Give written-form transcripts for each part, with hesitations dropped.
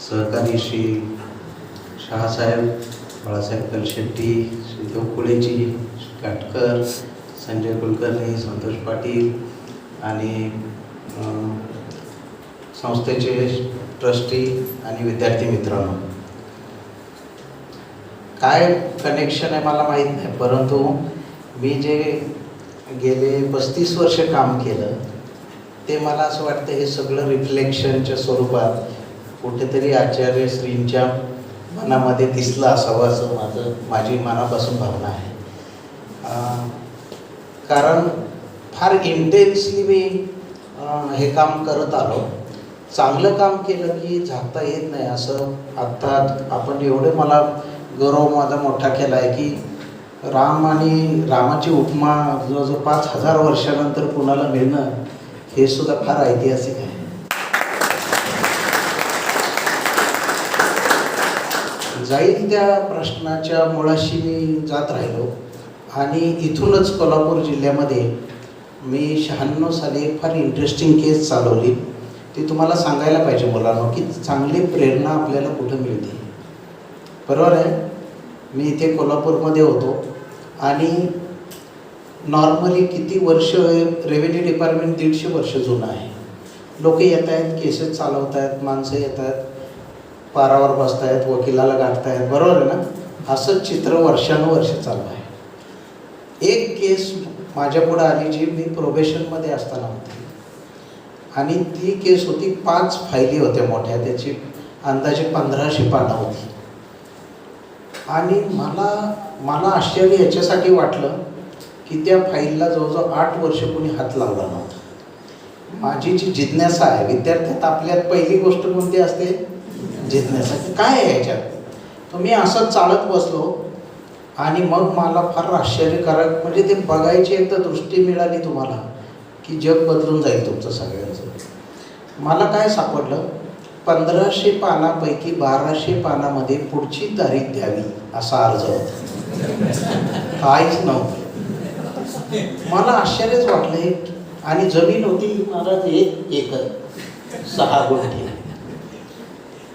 सहकारी श्री शहासाहेब बाळासाहेब कलशेट्टी, श्री देवकुळेजी, श्री काटकर, संजय कुलकर्णी, संतोष पाटील आणि संस्थेचे ट्रस्टी आणि विद्यार्थी मित्रांनो, काय कनेक्शन आहे मला माहीत नाही, परंतु मी जे गेले 35 वर्ष काम केलं ते मला असं वाटतं हे सगळं रिफ्लेक्शनच्या स्वरूपात कुठेतरी आचार्य श्रींच्या मनामध्ये दिसलं असावं असं माझी मनापासून भावना आहे. कारण फार इंटेन्सली मी हे काम करत आलो. चांगलं काम केलं की झाकता येत नाही असं आत्ता आपण एवढे मला गौरव माझा मोठा केला आहे की राम आणि रामाची उपमा जवळजवळ 5000 वर्षानंतर कुणाला मिळणं हे सुद्धा फार ऐतिहासिक आहे. जाईल त्या प्रश्नाच्या मुळाशी मी जात राहिलो आणि इथूनच कोल्हापूर जिल्ह्यामध्ये मी 96 साली एक फार इंटरेस्टिंग केस चालवली. ती तुम्हाला सांगायला पाहिजे मुलांना की चांगली प्रेरणा आपल्याला कुठं मिळते. बरोबर आहे. मी इथे कोल्हापूरमध्ये होतो आणि नॉर्मली किती वर्ष रेव्हेन्यू डिपार्टमेंट 150 वर्ष जुनं आहे. लोक येत आहेत, केसेस चालवत आहेत, माणसं येत आहेत, पारावर बसत आहेत, वकिलाला गाठत आहेत. बरोबर आहे ना. असंच चित्र वर्षानुवर्ष चालू आहे. एक केस माझ्या पुढं आली जी मी प्रोबेशनमध्ये असताना होती आणि ती केस होती 5 फायली होत्या मोठ्या, त्याची अंदाजे 1500 पानं होती. आणि मला आश्चर्य याच्यासाठी वाटलं की त्या फाईलला जवळजवळ 8 वर्ष कोणी हात लावला नव्हता. माझी जी जिज्ञासा आहे, विद्यार्थ्यात आपल्यात पहिली गोष्ट कोणती असते? जिज्ञासा. काय आहे याच्यात? तर मी असंच चालत बसलो आणि मग मला फार आश्चर्यकारक म्हणजे ते बघायची एकदा दृष्टी मिळाली तुम्हाला की जग बदलून जाईल तुमचं सगळ्यांचं. मला काय सापडलं, 1500 पानापैकी 1200 पानामध्ये पुढची तारीख द्यावी असा अर्ज होता. काहीच नव्हतं. मला आश्चर्यच वाटलं. आणि जमीन होती महाराज 1 एकर 6 गुंठे.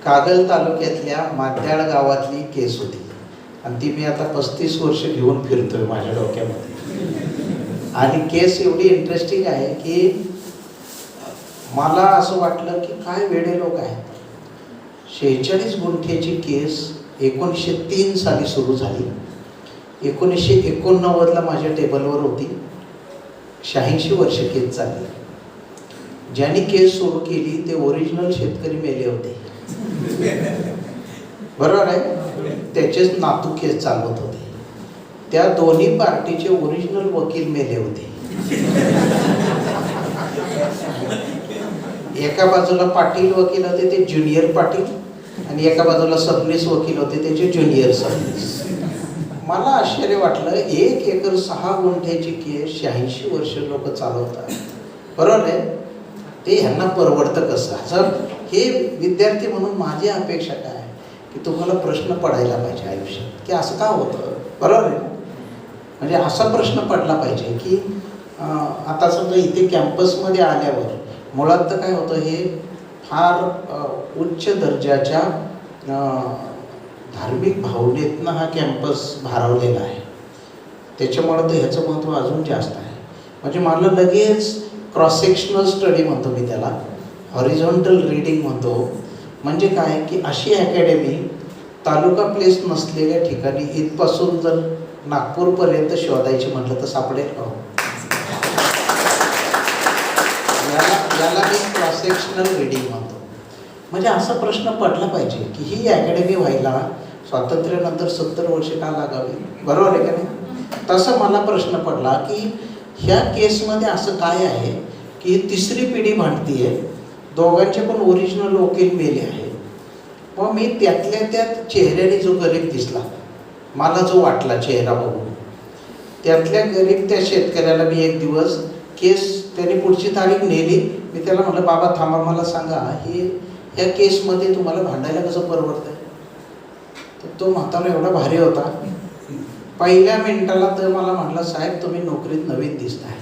कागल तालुक्यातल्या माद्याळ गावातली केस होती आणि ती मी आता 35 वर्ष घेऊन फिरतोय माझ्या डोक्यामध्ये. आणि केस एवढी इंटरेस्टिंग आहे की मला असं वाटलं की काय वेडे लोक आहेत. 46 गुंठ्याची केस 1903 साली सुरू झाली. 1989ला माझ्या टेबलवर होती. 86 वर्ष केस चालली. ज्यांनी केस सुरू केली ते ओरिजिनल शेतकरी मेले होते. बरोबर आहे. त्याचेच नातू केस चालवत होते. त्या दोन्ही पार्टीचे ओरिजिनल वकील मेले होते. एका बाजूला पाटील वकील होते ते ज्युनियर पाटील आणि एका बाजूला सबनीस वकील होते त्याचे ज्युनियर सबनीस. मला आश्चर्य वाटलं, 1 एकर 6 गुंठ्याची केस 86 वर्ष लोक चालवतात. बरोबर आहे. ते ह्यांना परवडतं कसं? असं हे विद्यार्थी म्हणून माझी अपेक्षा काय आहे की तुम्हाला प्रश्न पडायला पाहिजे आयुष्यात की असं का होतं. बरोबर आहे. म्हणजे असा प्रश्न पडला पाहिजे की आता समजा इथे कॅम्पसमध्ये आल्यावर मुळात तर काय होतं, हे फार उच्च दर्जाच्या धार्मिक भावनेतनं हा कॅम्पस भारावलेला आहे. त्याच्यामुळं तर ह्याचं महत्त्व अजून जास्त आहे. म्हणजे मला लगेच क्रॉस सेक्शनल स्टडी म्हणतो मी त्याला, हॉरिझॉन्टल रीडिंग म्हणतो. म्हणजे काय की अशी अकॅडमी तालुका प्लेस नसलेल्या ठिकाणी इथपासून जर नागपूरपर्यंत शोधायची म्हटलं तर सापडेल का? याला मी क्रॉस सेक्शनल रीडिंग म्हणतो. म्हणजे असा प्रश्न पडला पाहिजे की ही अकॅडमी व्हायला स्वातंत्र्यानंतर 70 वर्ष का लागावी. बरोबर आहे का नाही? तसं मला प्रश्न पडला की ह्या केसमध्ये असं काय आहे की 3री पिढी भांडतीये, दोघांचे पण ओरिजिनल वकील मेले आहे. मग मी त्यातल्या त्यात चेहऱ्याने जो गरीब दिसला, मला जो वाटला चेहरा बघून, त्यातल्या गरीब त्या शेतकऱ्याला मी एक दिवस केस त्याने पुढची तारीख नेली. मी त्याला म्हटलं, बाबा थांबा, मला सांगा हे या केसमध्ये तुम्हाला भांडायला कसं परवडतं? तर तो म्हातारा एवढा भारी होता, पहिल्या मिनिटाला तर मला म्हटलं, साहेब तुम्ही नोकरीत नवीन दिसताय.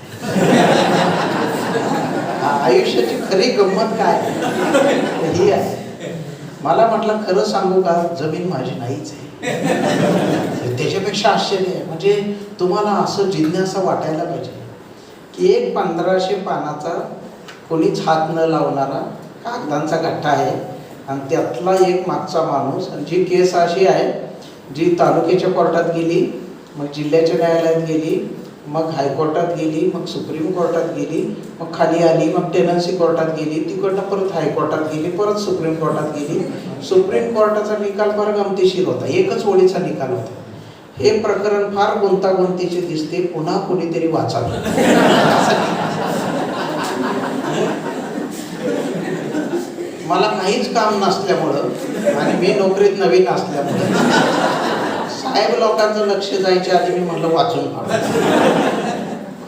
आयुष्याची खरी गंमत काय ही आहे. मला म्हटलं खरं सांगू का, जमीन माझी नाहीच आहे. त्याच्यापेक्षा आश्चर्य आहे, म्हणजे तुम्हाला असं जिज्ञासा वाटायला पाहिजे की एक 1500 पानाचा कोणीच हात न लावणारा कागदांचा गठ्ठा आहे आणि त्यातला एक मागचा माणूस. आणि जी केस अशी आहे जी तालुक्याच्या कोर्टात गेली, मग जिल्ह्याच्या न्यायालयात गेली, मग हायकोर्टात गेली, मग सुप्रीम कोर्टात गेली, मग खाली आली, मग टेनन्सी कोर्टात गेली, तिकडनं परत हायकोर्टात गेली, परत सुप्रीम कोर्टात गेली. सुप्रीम कोर्टाचा निकाल फार गमतीशीर होता, एकच ओळीचा निकाल होता. हे प्रकरण फार गुंतागुंतीचे दिसते, पुन्हा कोणीतरी वाचावं. मला काहीच काम नसल्यामुळं आणि मी नोकरीत नवीन असल्यामुळं साहेब लोकांचं लक्ष जायच्या आधी मी म्हटलं वाचून काढू.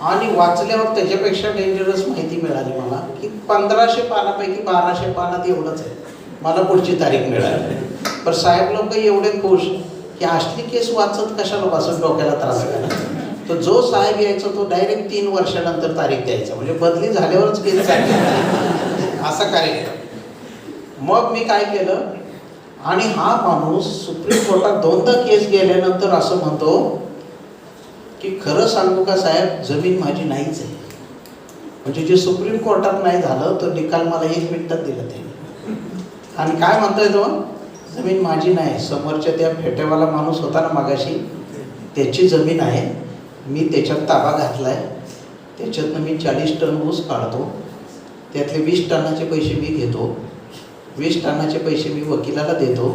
आणि वाचल्यावर त्याच्यापेक्षा डेंजरस माहिती मिळाली मला की 1500 पानापैकी 1200 पानात एवढंच आहे, मला पुढची तारीख मिळाली. पण साहेब लोक एवढे खुश की असली केस वाचत कशाला बसून डोक्याला त्रास करायचा. तर जो साहेब यायचा तो डायरेक्ट 3 वर्षानंतर तारीख द्यायचा, म्हणजे बदली झाल्यावरच केस असा कार्यक्रम. मग मी काय केलं, आणि हा माणूस सुप्रीम कोर्टात 2दा केस गेल्यानंतर असं म्हणतो की खरं सांगू का साहेब, जमीन माझी नाहीच आहे. म्हणजे जे सुप्रीम कोर्टात नाही झालं तर निकाल मला 1 मिनिटात दिला त्यांनी. आणि काय म्हणतोय तो, जमीन माझी नाही, समोरच्या त्या फेट्यावाला माणूस होता ना मागाशी, त्याची जमीन आहे, मी त्याच्यात ताबा घातलाय, त्याच्यातनं मी 40 टन ऊस काढतो, त्यातले 20 टनाचे पैसे मी घेतो, 20 टनाचे पैसे मी वकिलाला देतो,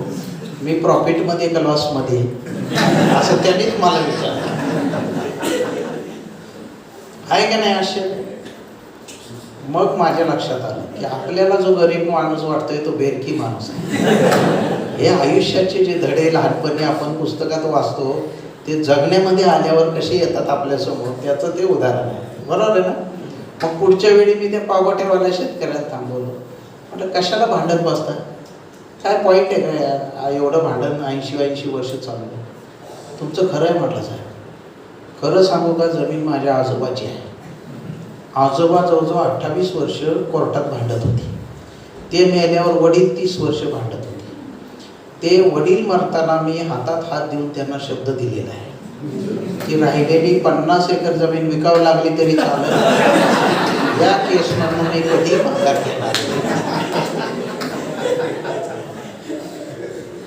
मी प्रॉफिटमध्ये का लॉसमध्ये, असं त्यांनीच मला विचारलं. आहे का नाही आश्चर्य. मग माझ्या लक्षात आलं की आपल्याला जो गरीब माणूस वाटतोय तो बेरकी माणूस आहे. हे आयुष्याचे जे धडे लहानपणी आपण पुस्तकात वाचतो ते जगण्यामध्ये आल्यावर कसे येतात आपल्यासमोर, त्याचं ते उदाहरण आहे. बरोबर आहे ना. मग पुढच्या वेळी मी त्या पावगोट्यावाल्या शेतकऱ्याला थांबवलं, म्हटलं कशाला भांडत बसता, काय पॉईंट आहे का यार, एवढं भांडण 80-82 वर्ष चालू आहे. तुमचं खरं आहे म्हटलं साहेब, खरं सांगू का, जमीन माझ्या आजोबाची आहे. आजोबा जवळजवळ 28 वर्ष कोर्टात भांडत होते. ते मेल्यावर वडील 30 वर्ष भांडत होते. ते वडील मरताना मी हातात हात देऊन त्यांना शब्द दिलेला आहे की राहिलेली 50 एकर जमीन विकावं लागली तरी चालेल, या केसमधून मी कधी माघार घेणार.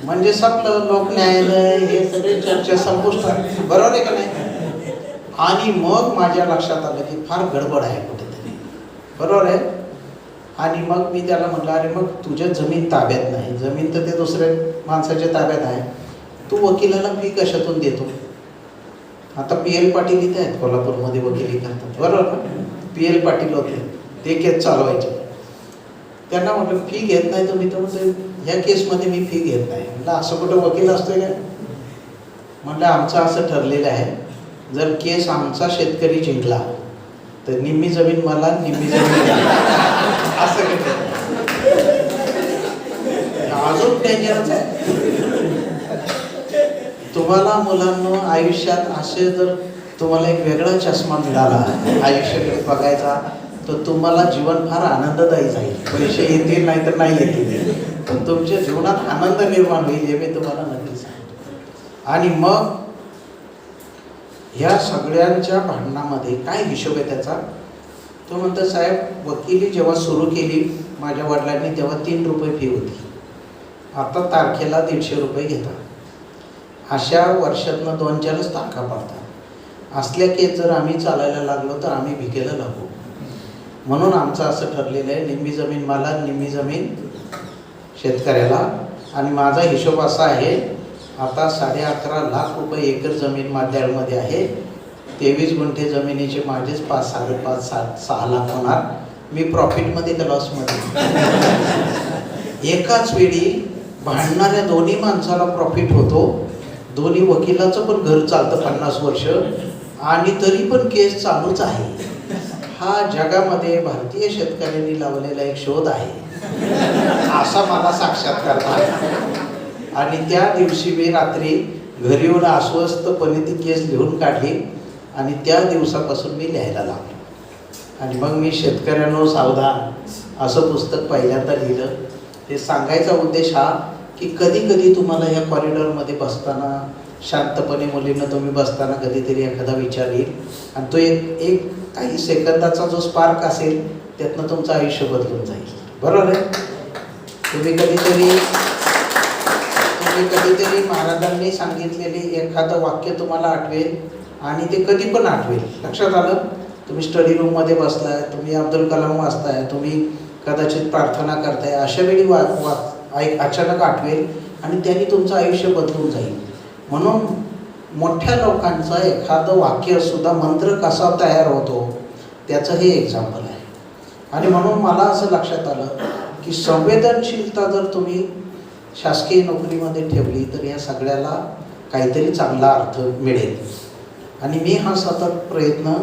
म्हणजे संपलं, लोक न्यायालय हे सगळे चर्चा संपुष्टात. बरोबर आहे का नाही. आणि मग माझ्या लक्षात आलं की फार गडबड आहे कुठेतरी. बरोबर आहे. आणि मग मी त्याला म्हटलं, अरे मग तुझ्या जमीन ताब्यात नाही, जमीन तर ते दुसऱ्या माणसाच्या ताब्यात आहे, तू वकिलाला फी कशातून देतो. आता PL पाटील इथे आहेत कोल्हापूरमध्ये वकिली करतात, बरोबर ना. PL पाटील होते, ते केस चालवायचे. त्यांना म्हटलं फी घेत नाही तुम्ही, तर म्हणजे ह्या केसमध्ये मी फी घेत नाही. म्हटलं असं कुठं वकील असतोय काय. म्हटलं आमचं असं ठरलेलं आहे, जर केस आमचा शेतकरी जिंकला तर निम्मी जमीन मला, निम्मी जमीन असं केलं. अजून डेंजरच आहे. तुम्हाला मुलांना आयुष्यात असे जर तुम्हाला एक वेगळा चष्मा मिळाला आयुष्याकडे बघायचा, तर तुम्हाला जीवन फार आनंददायी जाईल. पैसे येतील नाही तर नाही येतील, पण तुमच्या जीवनात आनंद निर्माण होईल, हे मी तुम्हाला नक्की सांगतो. आणि मग ह्या सगळ्यांच्या भांडणामध्ये काय हिशोब आहे त्याचा. तो म्हणतो साहेब, वकिली जेव्हा सुरू केली माझ्या वडिलांनी तेव्हा 3 रुपये फी होती, आता तारखेला 150 रुपये घेतात. अशा वर्षातनं 2-4च तारखा पडतात. असल्या केस जर आम्ही चालायला लागलो तर आम्ही भिकेला लागू. म्हणून आमचं असं ठरलेलं आहे, निम्मी जमीन मला, निम्मी जमीन शेतकऱ्याला. आणि माझा हिशोब असा आहे, आता 11.5 लाख रुपये एकर जमीन माद्याळमध्ये आहे. 23 गुंठे जमिनीचे माझेच 5, 5.5, 6 लाख होणार. मी प्रॉफिटमध्ये का लॉसमध्ये. एकाच वेळी भांडणाऱ्या दोन्ही माणसाला प्रॉफिट होतो, दोन्ही वकिलाचं पण घर चालतं 50 वर्ष, आणि तरी पण केस चालूच आहे. हा जगामध्ये भारतीय शेतकऱ्यांनी लावलेला एक शोध आहे, असा मला साक्षात्कार झाला. आणि त्या दिवशी मी रात्री घरी येऊन अस्वस्थपणे ती केस लिहून काढली आणि त्या दिवसापासून मी लिहायला लागलो. आणि मग मी शेतकऱ्यांनो सावधान असं पुस्तक पहिल्यांदा लिहिलं. हे सांगायचा उद्देश हा की कधी कधी तुम्हाला या कॉरिडॉरमध्ये बसताना शांतपणे मुलींना तुम्ही बसताना कधीतरी एखादा विचार येईल आणि तो एक एक काही सेकंदाचा जो स्पार्क असेल त्यातनं तुमचं आयुष्य बदलून जाईल. बरोबर आहे. तुम्ही कधीतरी महाराजांनी सांगितलेले एखादं वाक्य तुम्हाला आठवेल आणि ते कधी पण आठवेल. लक्षात आलं. तुम्ही स्टडी रूममध्ये बसलाय, तुम्ही अब्दुल कलाम वाचताय, तुम्ही कदाचित प्रार्थना करताय, अशा वेळी अचानक आठवेल आणि त्यांनी तुमचं आयुष्य बदलून जाईल. म्हणून मोठ्या लोकांचं एखादं वाक्य सुद्धा मंत्र कसा तयार होतो त्याचं हे एक्झाम्पल आहे. आणि म्हणून मला असं लक्षात आलं की संवेदनशीलता जर तुम्ही शासकीय नोकरीमध्ये ठेवली तर या सगळ्याला काहीतरी चांगला अर्थ मिळेल. आणि मी हा सतत प्रयत्न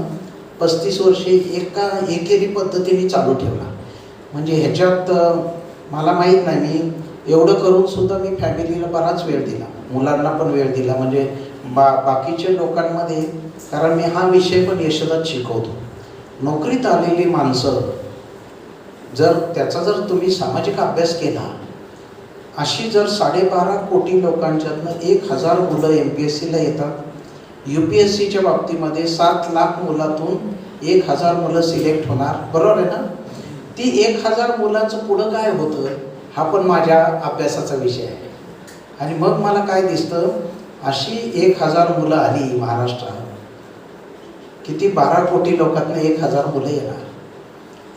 35 वर्षे एकेरी पद्धतीने चालू ठेवला. म्हणजे ह्याच्यात मला माहीत नाही, मी एवढं करून सुद्धा मी फॅमिलीला बराच वेळ दिला, मुलांना पण वेळ दिला. म्हणजे बाकीच्या लोकांमध्ये, कारण मी हा विषय पण यशोदात शिकवतो. नोकरीत आलेली माणसं जर तुम्ही सामाजिक अभ्यास केला, अशी जर 12.5 कोटी लोकांच्यातनं 1000 मुलं MPSCला येतात. UPSCच्या बाबतीमध्ये 7 लाख मुलातून 1000 मुलं सिलेक्ट होणार. बरोबर आहे ना. ती 1000 मुलांचं पुढं काय होतं हा पण माझ्या अभ्यासाचा विषय आहे. आणि मग मला काय दिसतं, अशी 1000 मुलं आली महाराष्ट्रात, किती 12 कोटी लोकांना 1000 मुलं येणार.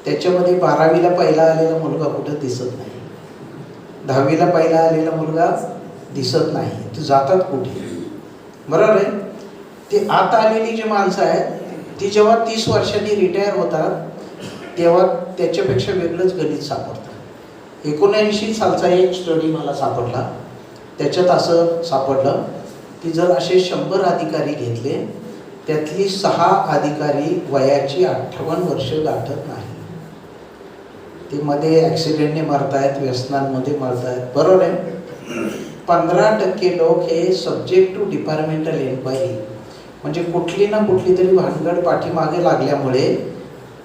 त्याच्यामध्ये 12वीला पहिला आलेला मुलगा कुठं दिसत नाही, 10वीला पहिला आलेला मुलगा दिसत नाही. ते जातात कुठे. बरोबर आहे. ते आत आलेली जी माणसं आहेत ती जेव्हा 30 वर्षांनी रिटायर होतात तेव्हा त्याच्यापेक्षा वेगळंच गणित सापडतं. 1979 सालचा एक स्टडी मला सापडला. त्याच्यात असं सापडलं की जर असे 100 अधिकारी घेतले, त्यातली 6 अधिकारी वयाची 58 वर्ष गाठत नाही. ते मध्ये ॲक्सिडेंटने मरतायत, व्यसनांमध्ये मरतायत. बरोबर आहे. 15% लोक हे सब्जेक्ट टू डिपार्टमेंटल एन्क्वायरी, म्हणजे कुठली ना कुठली तरी भानगड पाठीमागे लागल्यामुळे,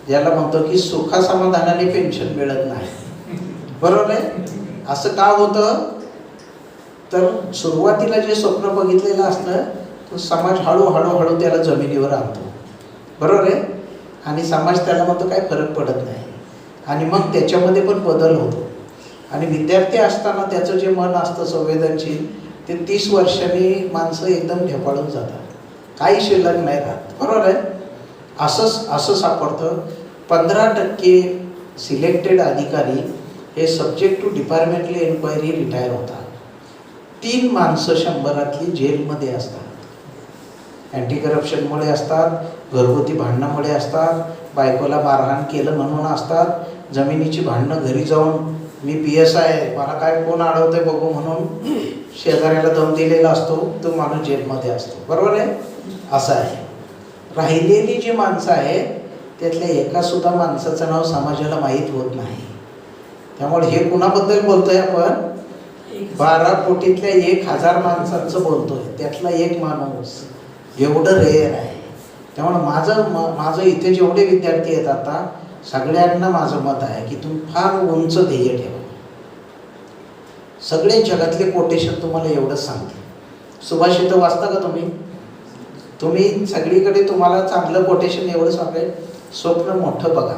ज्याला म्हणतो की सुखासमाधानाने पेन्शन मिळत नाही. बरोबर आहे. असं का होतं, तर सुरुवातीला जे स्वप्न बघितलेलं असतं तो समाज हळूहळू त्याला जमिनीवर आणतो. बरोबर आहे. आणि समाज त्याला म्हणतो काय फरक पडत नाही. आणि मग त्याच्यामध्ये पण बदल होतो. आणि विद्यार्थी असताना त्याचं जे मन असतं संवेदनशील, ते 30 वर्षांनी माणसं एकदम ढेपाळून जातात, काही शिल्लक नाही राहत. बरोबर आहे. असं सापडतं. 15% सिलेक्टेड अधिकारी हे subject to departmental enquiry retire होतात. 3 माणसं 100तली जेलमध्ये असतात. अँटी करप्शनमुळे असतात, घरगुती भांडणामुळे असतात, बायकोला मारहाण केलं म्हणून असतात, जमिनीची भांडणं घरी जाऊन मी PSI आहे, मला काय कोण अडवतंय बघू म्हणून शेजाऱ्याला दम दिलेला असतो, तो माणूस जेलमध्ये असतो. बरोबर आहे. असं आहे. राहिलेली जी माणसं आहेत त्यातल्या एकासुद्धा माणसाचं नाव समाजाला माहीत होत नाही. त्यामुळे हे कुणाबद्दल बोलतोय आपण, 12 कोटीतल्या 1000 माणसांचं बोलतोय. त्यातला एक माणूस एवढं रेअर आहे. त्यामुळे माझं इथे जेवढे विद्यार्थी आहेत आता, सगळ्यांना माझं मत आहे की तुम्ही फार उंच ध्येय ठेवा. सगळे जगातले कोटेशन तुम्हाला एवढंच सांगते. सुभाषित वाचता का तुम्ही सगळीकडे तुम्हाला चांगलं कोटेशन एवढं सांगेल, स्वप्न मोठं बघा.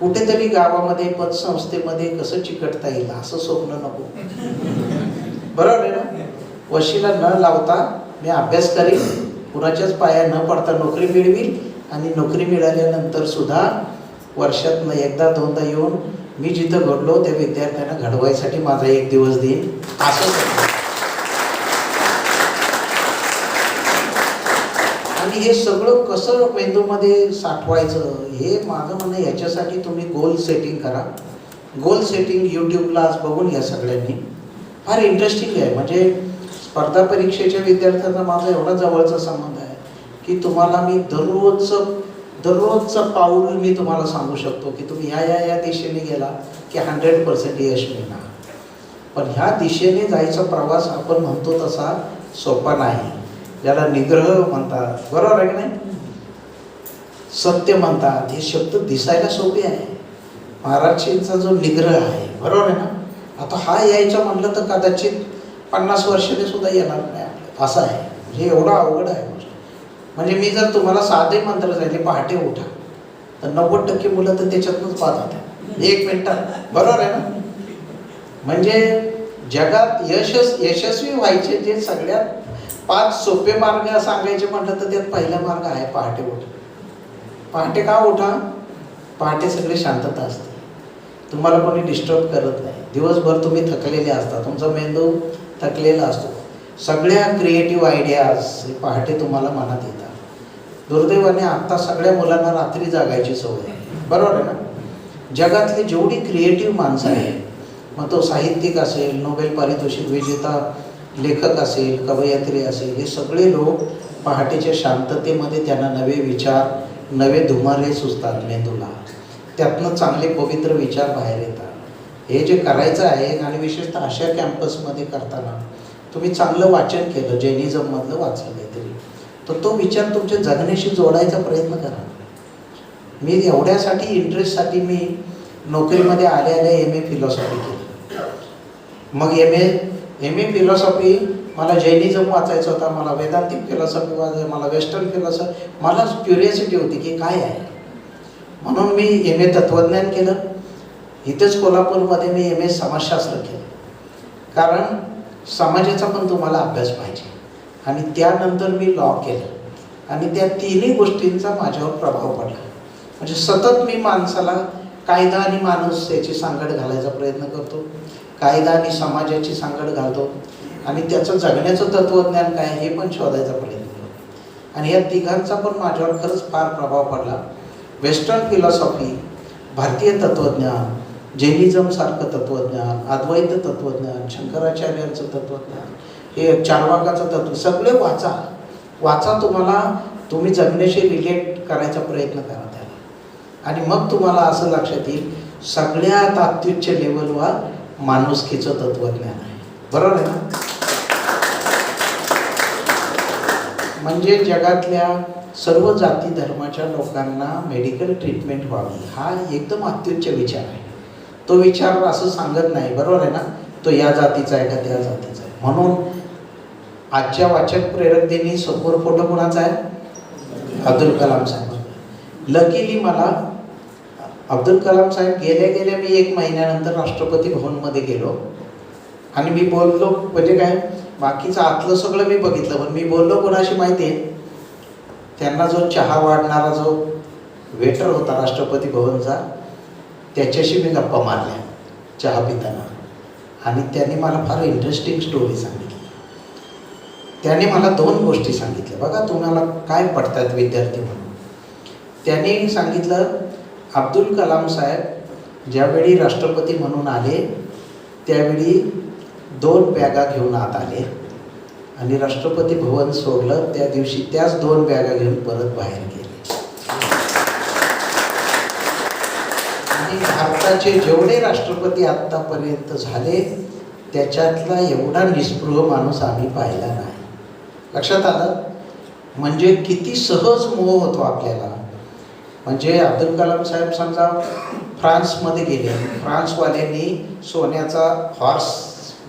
कुठेतरी गावामध्ये पतसंस्थेमध्ये कसं चिकटता येईल असं स्वप्न नको. बरोबर आहे ना. वशिला न लावता मी अभ्यास करीन, कुणाच्याच पाया न पडता नोकरी मिळवील, आणि नोकरी मिळाल्यानंतर सुद्धा वर्षातनं एकदा दोनदा येऊन मी जिथं घडलो त्या विद्यार्थ्यांना घडवायसाठी माझा एक दिवस देईन. असं. आणि हे सगळं कसं मेंदूमध्ये साठवायचं हे माझं म्हणणं. याच्यासाठी तुम्ही गोल सेटिंग करा. गोल सेटिंग यूट्यूबला आज बघून घ्या सगळ्यांनी, फार इंटरेस्टिंग आहे. म्हणजे स्पर्धा परीक्षेच्या विद्यार्थ्यांना माझा एवढा जवळचा संबंध आहे की तुम्हाला मी दररोजचं पाऊल मी तुम्हाला सांगू शकतो की तुम्ही ह्या दिशेने गेला की 100% यश मिळणार. पण ह्या दिशेने जायचा प्रवास आपण म्हणतो तसा सोपा नाही. ज्याला निग्रह म्हणतात, बरोबर आहे की नाही, सत्य म्हणतात, हे शब्द दिसायला सोपे आहे महाराजांचा जो निग्रह आहे, बरोबर आहे ना. आता हा यायचं म्हटलं तर कदाचित 50 वर्षाने सुद्धा येणार नाही आपलं, असं आहे. म्हणजे एवढं अवघड आहे गोष्ट. म्हणजे मी जर तुम्हाला साधे मंत्र सांगितले, पहाटे उठा, तर 90% मुलं तर त्याच्यातूनच पास होतात 1 मिनिटात, बरोबर आहे ना. म्हणजे जगात यशस्वी व्हायचे जे सगळ्यात 5 सोपे मार्ग सांगायचे म्हटलं तर त्यात पहिला मार्ग आहे पहाटे उठा. पहाटे का उठा? पहाटे सगळे शांतता असते, तुम्हाला कोणी डिस्टर्ब करत नाही. दिवसभर तुम्ही थकलेले असता, तुमचा मेंदू थकलेला असतो. सगळ्या क्रिएटिव्ह आयडियाज पहाटे तुम्हाला मनात येतात. दुर्दैवाने आत्ता सगळ्या मुलांना रात्री जागायची सवय आहे, बरोबर आहे ना. जगातली जेवढी क्रिएटिव्ह माणसं आहेत, मग तो साहित्यिक असेल, नोबेल पारितोषिक विजेता लेखक असेल, कवयित्री असेल, हे सगळे लोक पहाटेच्या शांततेमध्ये त्यांना नवे विचार, नवे धुमारे सुचतात मेंदूला. त्यातनं चांगले पवित्र विचार बाहेर येतात. हे जे करायचं आहे, आणि विशेषतः अशा कॅम्पसमध्ये करताना तुम्ही चांगलं वाचन केलं, जैनिझममधलं वाचलं काहीतरी, तर तो विचार तुमच्या जगण्याशी जोडायचा प्रयत्न करा. मी एवढ्यासाठी इंटरेस्टसाठी मी नोकरीमध्ये आल्या एम ए फिलॉसॉफी केली. मग एम ए फिलॉसॉफी मला जैनिझम वाचायचं होता, मला वेदांतिक फिलॉसॉफी वाचायचं, मला वेस्टर्न फिलॉसॉफी, मला क्युरियोसिटी होती की काय आहे. म्हणून मी एम ए तत्त्वज्ञान केलं. इथेच कोल्हापूरमध्ये मी एम ए समाजशास्त्र केलं, कारण समाजाचा पण तुम्हाला अभ्यास पाहिजे. आणि त्यानंतर मी लॉ केलं, आणि त्या तिन्ही गोष्टींचा माझ्यावर प्रभाव पडला. म्हणजे सतत मी माणसाला कायदा आणि माणूस याची सांगड घालायचा प्रयत्न करतो, कायदा आणि समाजाची सांगड घालतो, आणि त्याचं जगण्याचं तत्त्वज्ञान काय हे पण शोधायचा प्रयत्न करतो. आणि या तिघांचा पण माझ्यावर खरंच फार प्रभाव पडला. वेस्टर्न फिलॉसॉफी, भारतीय तत्त्वज्ञान, जैनिझमसारखं तत्त्वज्ञान, अद्वैत तत्त्वज्ञान, शंकराचार्यांचं तत्त्वज्ञान, हे चार्वाकाचं तत्त्व, सगळे वाचा. तुम्ही जगण्याशी रिलेट करायचा प्रयत्न करा त्याला. आणि मग तुम्हाला असं लक्षात येईल, सगळ्यात अत्युच्च लेवलवर माणुसकीचं तत्त्वज्ञान आहे, बरोबर आहे ना. म्हणजे जगातल्या सर्व जाती धर्माच्या लोकांना मेडिकल ट्रीटमेंट व्हावी, हा एकदम अत्युच्च विचार आहे. तो विचार असं सांगत नाही, बरोबर आहे ना, तो या जातीचा आहे का त्या जातीचा आहे. म्हणून आजच्या वाचक प्रेरक दिनी समोर फोटो कोणाचा आहे? अब्दुल कलाम साहेब. लकीली मला अब्दुल कलाम साहेब गेल्या मी 1 महिन्यानंतर राष्ट्रपती भवनमध्ये गेलो, आणि मी बोललो, म्हणजे काय बाकीचं आतलं सगळं मी बघितलं, पण मी बोललो कोणाशी माहिती आहे? त्यांना जो चहा वाढणारा जो वेटर होता राष्ट्रपती भवनचा, त्याच्याशी मी गप्पा मारल्या चहा पिताना. आणि त्यांनी मला फार इंटरेस्टिंग स्टोरी सांगितली. त्याने मला 2 गोष्टी सांगितल्या. बघा तुम्हाला काय पडतात विद्यार्थी म्हणून. त्यांनी सांगितलं, अब्दुल कलाम साहेब ज्यावेळी राष्ट्रपती म्हणून आले, त्यावेळी 2 बॅगा घेऊन आत आले, आणि राष्ट्रपती भवन सोडलं त्या दिवशी त्याच 2 बॅगा घेऊन परत बाहेर गेले. आणि भारताचे जेवढे राष्ट्रपती आत्तापर्यंत झाले, त्याच्यातला एवढा निस्पृह माणूस आम्ही पाहिला नाही. लक्षात आलं? म्हणजे किती सहज मोह होतो आपल्याला. म्हणजे अब्दुल कलाम साहेब समजा फ्रान्समध्ये गेले, फ्रान्सवाल्यांनी सोन्याचा हॉर्स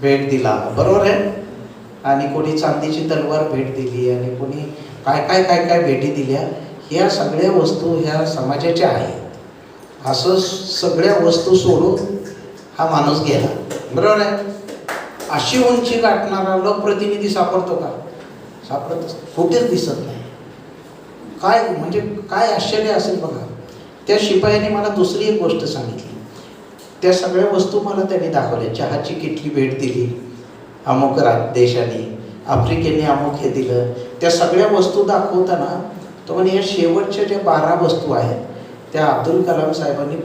भेट दिला, बरोबर आहे, आणि कोणी चांदीची तलवार भेट दिली, आणि कोणी काय भेटी दिल्या. ह्या सगळ्या वस्तू ह्या समाजाच्या आहेत. असं सगळ्या वस्तू सोडून हा माणूस गेला, बरोबर आहे. अशी उंची गाठणारा लोकप्रतिनिधी सापडतो का? सापडतच कुठेच दिसत नाही. काय म्हणजे काय आश्चर्य असेल बघा. त्या शिपायाने मला दुसरी एक गोष्ट सांगितली. त्या सगळ्या वस्तू मला त्यांनी दाखवल्या. चहाची किटली भेट दिली अमुक देशाने, आफ्रिकेने अमुक हे दिलं. त्या सगळ्या वस्तू दाखवताना तो म्हणे, या शेवटच्या ज्या 12 वस्तू आहेत त्या अब्दुल कलाम साहेबांनी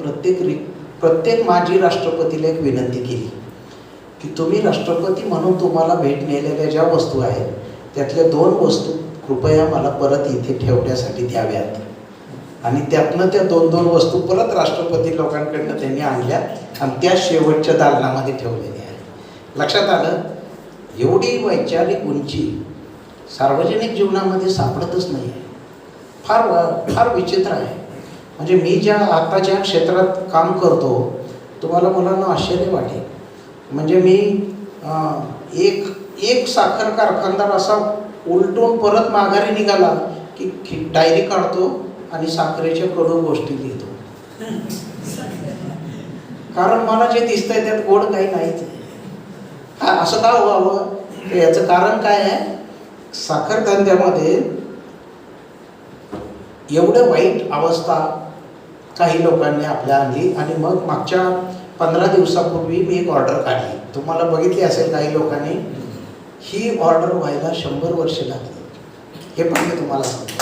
प्रत्येक माजी राष्ट्रपतीला एक विनंती केली की तुम्ही राष्ट्रपती म्हणून तुम्हाला भेट नेलेल्या ज्या वस्तू आहेत त्यातल्या 2 वस्तू कृपया मला परत इथे ठेवण्यासाठी द्याव्यात. आणि त्यातनं त्या 2 वस्तू परत राष्ट्रपती लोकांकडनं त्यांनी आणल्या आणि त्या शेवटच्या दालनामध्ये ठेवलेल्या आहेत. लक्षात आलं? एवढी वैचारिक उंची सार्वजनिक जीवनामध्ये सापडतच नाही आहे. फार विचित्र आहे. म्हणजे मी आता ज्या क्षेत्रात काम करतो, तुम्हाला मुलांना आश्चर्य वाटेल. म्हणजे मी एक साखर कारखानदार असा उलटून परत माघारी निघाला की डायरी काढतो आणि साखरेच्या कडू गोष्टी लिहितो. कारण मला जे दिसतंय त्यात गोड काही नाहीच. असं का व्हावं? याचं कारण काय आहे? साखर धंद्यामध्ये एवढं वाईट अवस्था काही लोकांनी आपल्या आणली. आणि मग मागच्या 15 दिवसापूर्वी मी एक ऑर्डर काढली. तुम्हाला बघितली असेल काही लोकांनी. ही ऑर्डर व्हायला 100 वर्ष लागली. हे पण मी तुम्हाला सांगतो.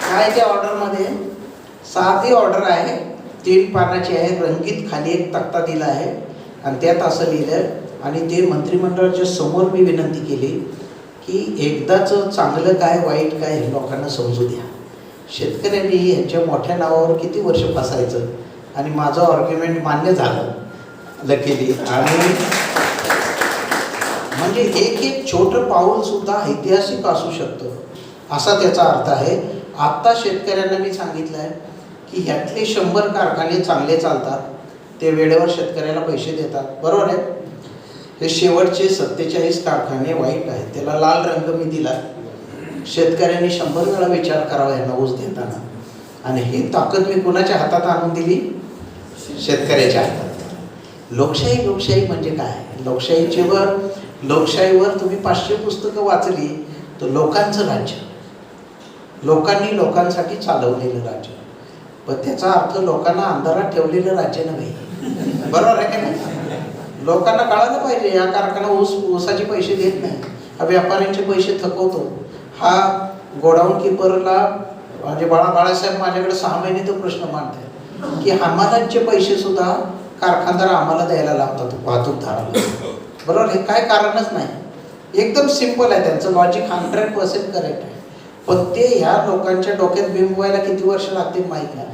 काय त्या ऑर्डरमध्ये? साधी ऑर्डर आहे, 3 पानाची आहे, रंगीत खाली एक तक्ता दिला आहे आणि त्यात असं लिहिलं. आणि ते मंत्रिमंडळाच्या समोर मी विनंती केली की एकदाच चांगलं काय वाईट काय हे लोकांना समजू द्या. शेतकऱ्यांनी यांच्या मोठ्या नावावर किती वर्ष फसायचं. आणि माझं आर्ग्युमेंट मान्य झालं लकीली. आणि म्हणजे एक छोटं पाऊल सुद्धा ऐतिहासिक असू शकतं असा त्याचा अर्थ आहे. आत्ता शेतकऱ्यांना मी सांगितलं आहे की ह्यातले 100 कारखाने चांगले चालतात, ते वेळेवर शेतकऱ्याला पैसे देतात, बरोबर आहे. हे शेवटचे 47 कारखाने वाईट आहेत, त्याला लाल रंग मी दिला. शेतकऱ्यांनी 100 वेळा विचार करावा यांना ऊस देताना. आणि ही ताकद मी कुणाच्या हातात आणून दिली? शेतकऱ्याच्या हातात. लोकशाही म्हणजे काय? लोकशाहीवर तुम्ही 500 पुस्तकं वाचली तर लोकांचं राज्य, लोकांनी लोकांसाठी चालवलेलं राज्य. पण त्याचा अर्थ लोकांना अंधारात ठेवलेलं राज्य नव्हे. बरोबर आहे का नाही? लोकांना कळायला पाहिजे या कारखाना ऊसाचे पैसे देत नाही, हा व्यापाऱ्यांचे पैसे थकवतो. हा गोडाऊन किपरला म्हणजे बाळासाहेब माझ्याकडे 6 महिने तो प्रश्न मांडतात की हमालांचे पैसे सुद्धा कारखानदार आम्हाला द्यायला लावतात वाहतूकदाराला. बरोबर, हे काय कारणच नाही. एकदम सिंपल आहे, त्यांचं लॉजिक 100% करेक्ट आहे. पण ते ह्या लोकांच्या डोक्यात बिंबवायला किती वर्ष लागतील माहीत नाही.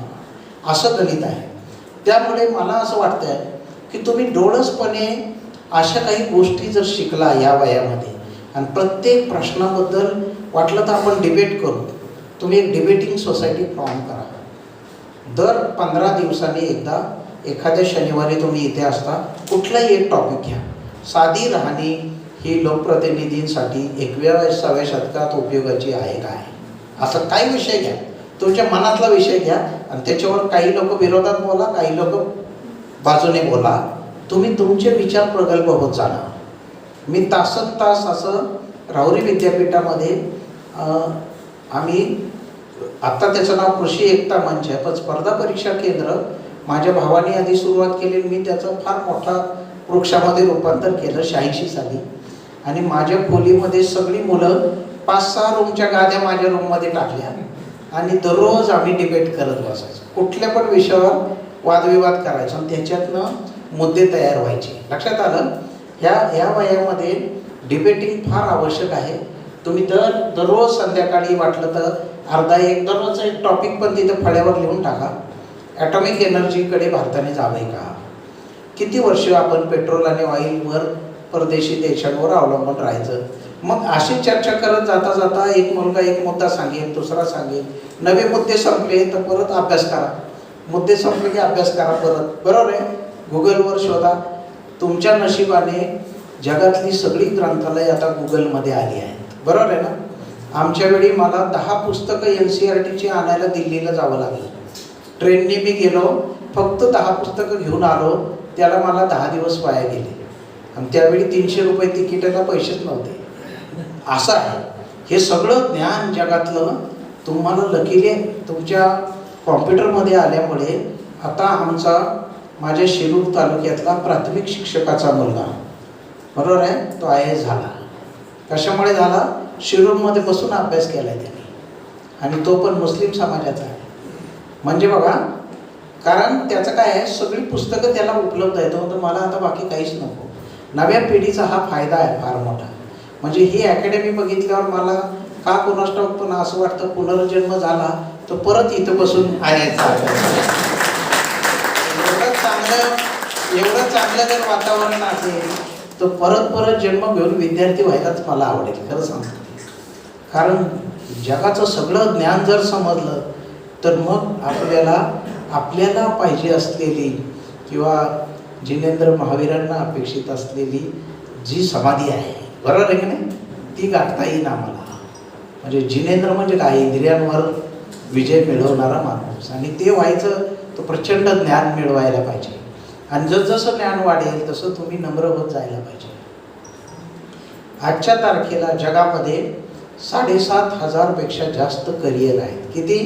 असं गणित आहे. त्यामुळे मला असं वाटतंय की तुम्ही डोळसपणे अशा काही गोष्टी जर शिकला या वयामध्ये आणि प्रत्येक प्रश्नाबद्दल वाटलं तर आपण डिबेट करू. तुम्ही एक डिबेटिंग सोसायटी फॉर्म करा. दर 15 दिवसांनी एकदा, एखाद्या शनिवारी तुम्ही इथे असता, कुठलाही एक टॉपिक घ्या. साधी राहणी ही लोकप्रतिनिधींसाठी 21व्या शतकात उपयोगाची आहे काय, असं काही विषय घ्या. तुमच्या मनातला विषय घ्या आणि त्याच्यावर काही लोक विरोधात बोला, काही लोक बाजूने बोला. तुम्ही तुमचे विचार प्रगल्भ होत जाणार. मी तासनतास असं राहुरी विद्यापीठामध्ये आम्ही आत्ता त्याचं नाव कृषी एकता मंच आहे, पण स्पर्धा परीक्षा केंद्र माझ्या भावाने आधी सुरुवात केली. मी त्याचं फार मोठा वृक्षामध्ये रूपांतर केलं 86 साली. आणि माझ्या खोलीमध्ये सगळी मुलं 5-6 रूमच्या गाद्या माझ्या रूममध्ये टाकल्या आणि दररोज आम्ही डिबेट करत बसायचो. कुठल्या पण विषयावर वादविवाद करायचो आणि त्याच्यातनं मुद्दे तयार व्हायचे. लक्षात आलं? ह्या वयामध्ये डिबेटिंग फार आवश्यक आहे. तुम्ही दररोज संध्याकाळी वाटलं तर अर्धा एक दररोज एक टॉपिक पण तिथं फळ्यावर लिहून टाका. ॲटॉमिक एनर्जीकडे भारताने जावे का? किती वर्ष आपण पेट्रोल आणि ऑइलवर परदेशी देशांवर अवलंबून राहायचं? मग अशी चर्चा करत जाता जाता एक मुलगा एक मुद्दा सांगेल, दुसरा सांगेल, नवे मुद्दे संपले तर परत अभ्यास करा, मुद्दे संपले की अभ्यास करा परत. बरोबर आहे? गुगलवर शोधा. तुमच्या नशिबाने जगातली सगळी ग्रंथालय आता गुगलमध्ये आली आहेत. बरोबर आहे ना? आमच्या वेळी मला 10 पुस्तकं NCERTची आणायला दिल्लीला जावं लागलं. ट्रेनने मी गेलो, फक्त 10 पुस्तकं घेऊन आलो, त्याला मला 10 दिवस वाया गेले. आणि त्यावेळी 300 रुपये तिकिटाला पैसेच नव्हते. असं आहे. हे सगळं ज्ञान जगातलं तुम्हाला लकीले तुमच्या कॉम्प्युटरमध्ये आल्यामुळे आता माझ्या शिरूर तालुक्यातला प्राथमिक शिक्षकाचा मुलगा, बरोबर आहे, तो IAS झाला. कशामुळे झाला? शिरूरमध्ये बसून अभ्यास केला त्याने, आणि तो पण मुस्लिम समाजाचा आहे. म्हणजे बघा, कारण त्याचं काय आहे, सगळी पुस्तकं त्याला उपलब्ध आहेत. तर मला आता बाकी काहीच नको. नव्या पिढीचा हा फायदा आहे फार मोठा. म्हणजे ही अकॅडमी बघितल्यावर मला का कोणास ठाऊक पण असं वाटतं पुनर्जन्म झाला तर परत इथं बसून एवढं चांगलं जर वातावरण असेल तर परत जन्म घेऊन विद्यार्थी व्हायलाच मला आवडेल, खरं सांगतो. कारण जगाचं सगळं ज्ञान जर समजलं तर मग आपल्याला पाहिजे असलेली किंवा जिनेंद्र महावीरांना अपेक्षित असलेली जी समाधी आहे, बरोबर आहे की नाही, ती गाठता येईल आम्हाला. म्हणजे जिनेंद्र म्हणजे काय, इंद्रियांवर विजय मिळवणारा माणूस, आणि ते व्हायचं तो प्रचंड ज्ञान मिळवायला पाहिजे. आणि जसं ज्ञान वाढेल तसं तुम्ही नम्र होत जायला पाहिजे. आजच्या तारखेला जगामध्ये 7,500 पेक्षा जास्त करिअर आहेत. किती?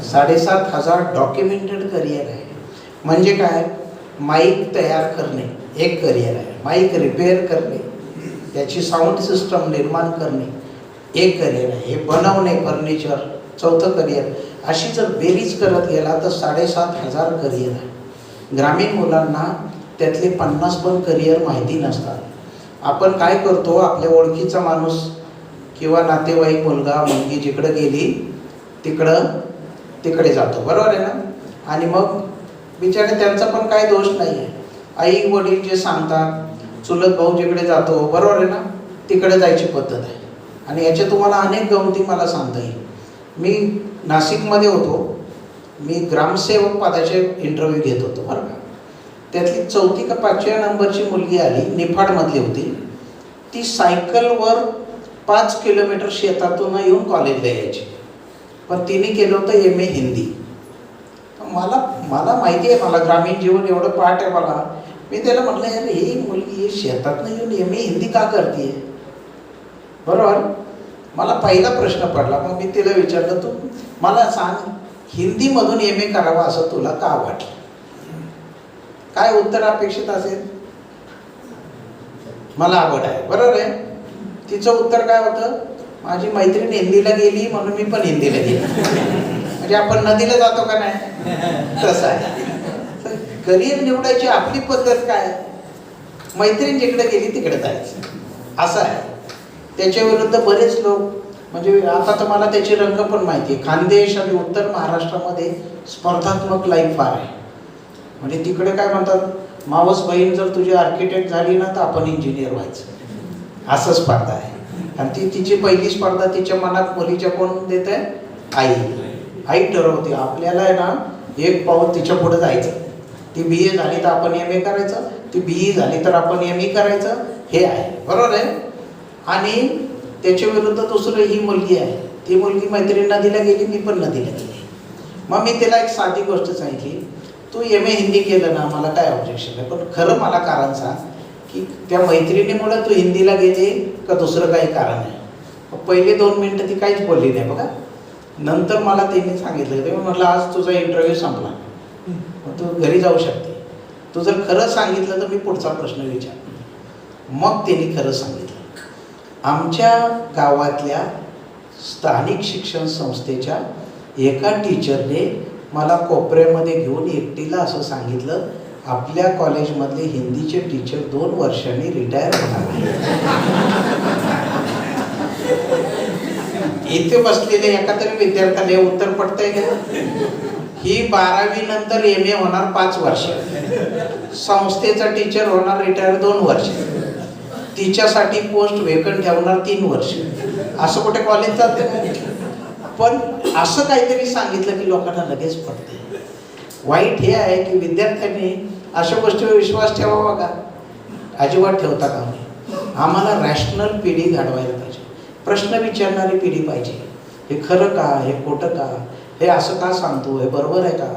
7,500 डॉक्युमेंटेड करिअर आहे. म्हणजे काय, माईक तयार करणे एक करिअर आहे, माईक रिपेअर करणे, त्याची साऊंड सिस्टम निर्माण करणे एक करिअर आहे, हे बनवणे फर्निचर चौथं करिअर. अशी जर बेरीज करत गेला तर 7,500 करिअर आहे. ग्रामीण मुलांना त्यातले 50 पण करिअर माहिती नसतात. आपण काय करतो, आपल्या ओळखीचा माणूस किंवा नातेवाईक मुलगा मुलगी जिकडं गेली तिकडे जातो, बरोबर आहे ना. आणि मग बिचारे त्यांचा पण काही दोष नाही आहे. आई वडील जे सांगतात, चुलत भाऊ जिकडे जातो, बरोबर आहे ना, तिकडे जायची पद्धत आहे. आणि याच्या तुम्हाला अनेक गमती मला सांगता येईल. मी नाशिकमध्ये होतो, मी ग्रामसेवक पदाचे इंटरव्ह्यू घेत होतो बरं का. त्यातली 4थी का 5व्या नंबरची मुलगी आली, निफाडमधली होती. ती सायकलवर 5 किलोमीटर शेतातून येऊन कॉलेजला यायची. पण तिने केलं होतं MA हिंदी. मला माहिती आहे, मला ग्रामीण जीवन एवढं पाठ आहे मला. मी त्याला म्हटलं, यार ही मुलगी शेतातनं येऊन MA हिंदी का करते, बरोबर. मला पहिला प्रश्न पडला. मग मी तिला विचारलं, तू मला सांग, हिंदीमधून MA करावं असं तुला का वाटलं? काय उत्तर अपेक्षित असेल? मला आवड आहे, बरोबर आहे. तिचं उत्तर काय होतं, माझी मैत्रीण हिंदीला गेली म्हणून मी पण हिंदीला गेली. म्हणजे आपण नदीला जातो का नाही, तसं आहे. करिअर निवडायची आपली पद्धत काय, मैत्रीण जिकडे गेली तिकडे जायचं असं आहे. त्याच्या विरुद्ध बरेच लोक, म्हणजे आता तर मला त्याचे रंग पण माहिती आहे. खानदेश आणि उत्तर महाराष्ट्रामध्ये स्पर्धात्मक लाईफ फार आहे. म्हणजे तिकडे काय म्हणतात, मावस बहीण जर तुझी आर्किटेक्ट झाली ना तर आपण इंजिनियर व्हायचं, असं स्पर्धा आहे. आणि तिची पहिली स्पर्धा तिच्या मनात मुलीच्या कोण देत आहे, आई ठरवते. आपल्याला आहे ना एक पाऊल तिच्या पुढे जायचं. ती BA झाली तर आपण MA करायचं, ती BE झाली तर आपण ME करायचं, हे आहे, बरोबर आहे. आणि त्याच्या विरुद्ध दुसरं ही मुलगी आहे, ती मुलगी मैत्रीण नदीला गेली, मी पण नदीला गेली. मग मी तिला एक साधी गोष्ट सांगितली, तू MA हिंदी केलं ना, मला काय ऑब्जेक्शन आहे, पण खरं मला कारण सांग की त्या मैत्रिणीमुळे तू हिंदीला गेली का दुसरं काही कारण आहे. पहिले 2 मिनटं ती काहीच बोलली नाही बघा. नंतर मला त्यांनी सांगितलं, ते म्हटलं आज तुझा इंटरव्ह्यू संपला, तू घरी जाऊ शकते. तू जर खरं सांगितलं तर मी पुढचा प्रश्न विचार. मग त्यांनी खरं सांगितलं. आमच्या गावातल्या स्थानिक शिक्षण संस्थेच्या एका टीचरने मला कोपऱ्यामध्ये घेऊन एकटीला असं सांगितलं, आपल्या कॉलेजमधले हिंदीचे टीचर 2 वर्षांनी रिटायर होणार आहे. इथे बसलेले एका तरी विद्यार्थ्याला उत्तर पडतंय का? ही 12वी नंतर MA होणार 5 वर्ष, संस्थेचा टीचर होणार रिटायर 2 वर्ष, तिच्यासाठी पोस्ट वेकंट ठेवणार 3 वर्ष. असं कुठे कॉलेज चालते? पण असं काहीतरी सांगितलं की लोकांना लगेच पडते. वाईट हे आहे की विद्यार्थ्यांनी अशा गोष्टीवर विश्वास ठेवावा का? अजिबात ठेवता का नाही. आम्हाला रॅशनल पिढी घडवायला पाहिजे, प्रश्न विचारणारी पिढी पाहिजे. हे खरं का, हे खोटं का, हे असं का सांगतो, हे बरोबर आहे का,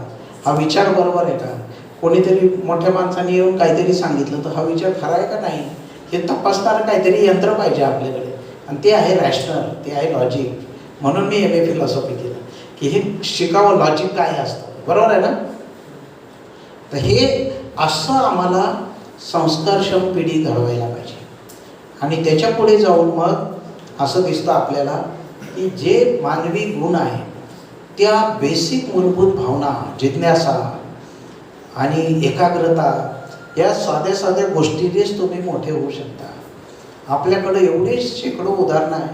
हा विचार बरोबर आहे का. कोणीतरी मोठ्या माणसाने येऊन काहीतरी सांगितलं तर हा विचार खरा आहे का नाही हे तपासणारं काहीतरी यंत्र पाहिजे आपल्याकडे. आणि ते आहे रॅशनल, ते आहे लॉजिक. म्हणून मी MA फिलॉसॉफी केलं की हे शिकावं लॉजिक काय असतं, बरोबर आहे ना. तर हे असं आम्हाला संस्कारक्षम पिढी घडवायला पाहिजे. आणि त्याच्या पुढे जाऊन मग असं दिसतं आपल्याला की जे मानवी गुण आहे त्या बेसिक मूलभूत भावना, जिज्ञासा आणि एकाग्रता, या साध्या साध्या गोष्टीनेच तुम्ही मोठे होऊ शकता. आपल्याकडे एवढे शेकडो उदाहरणं आहे.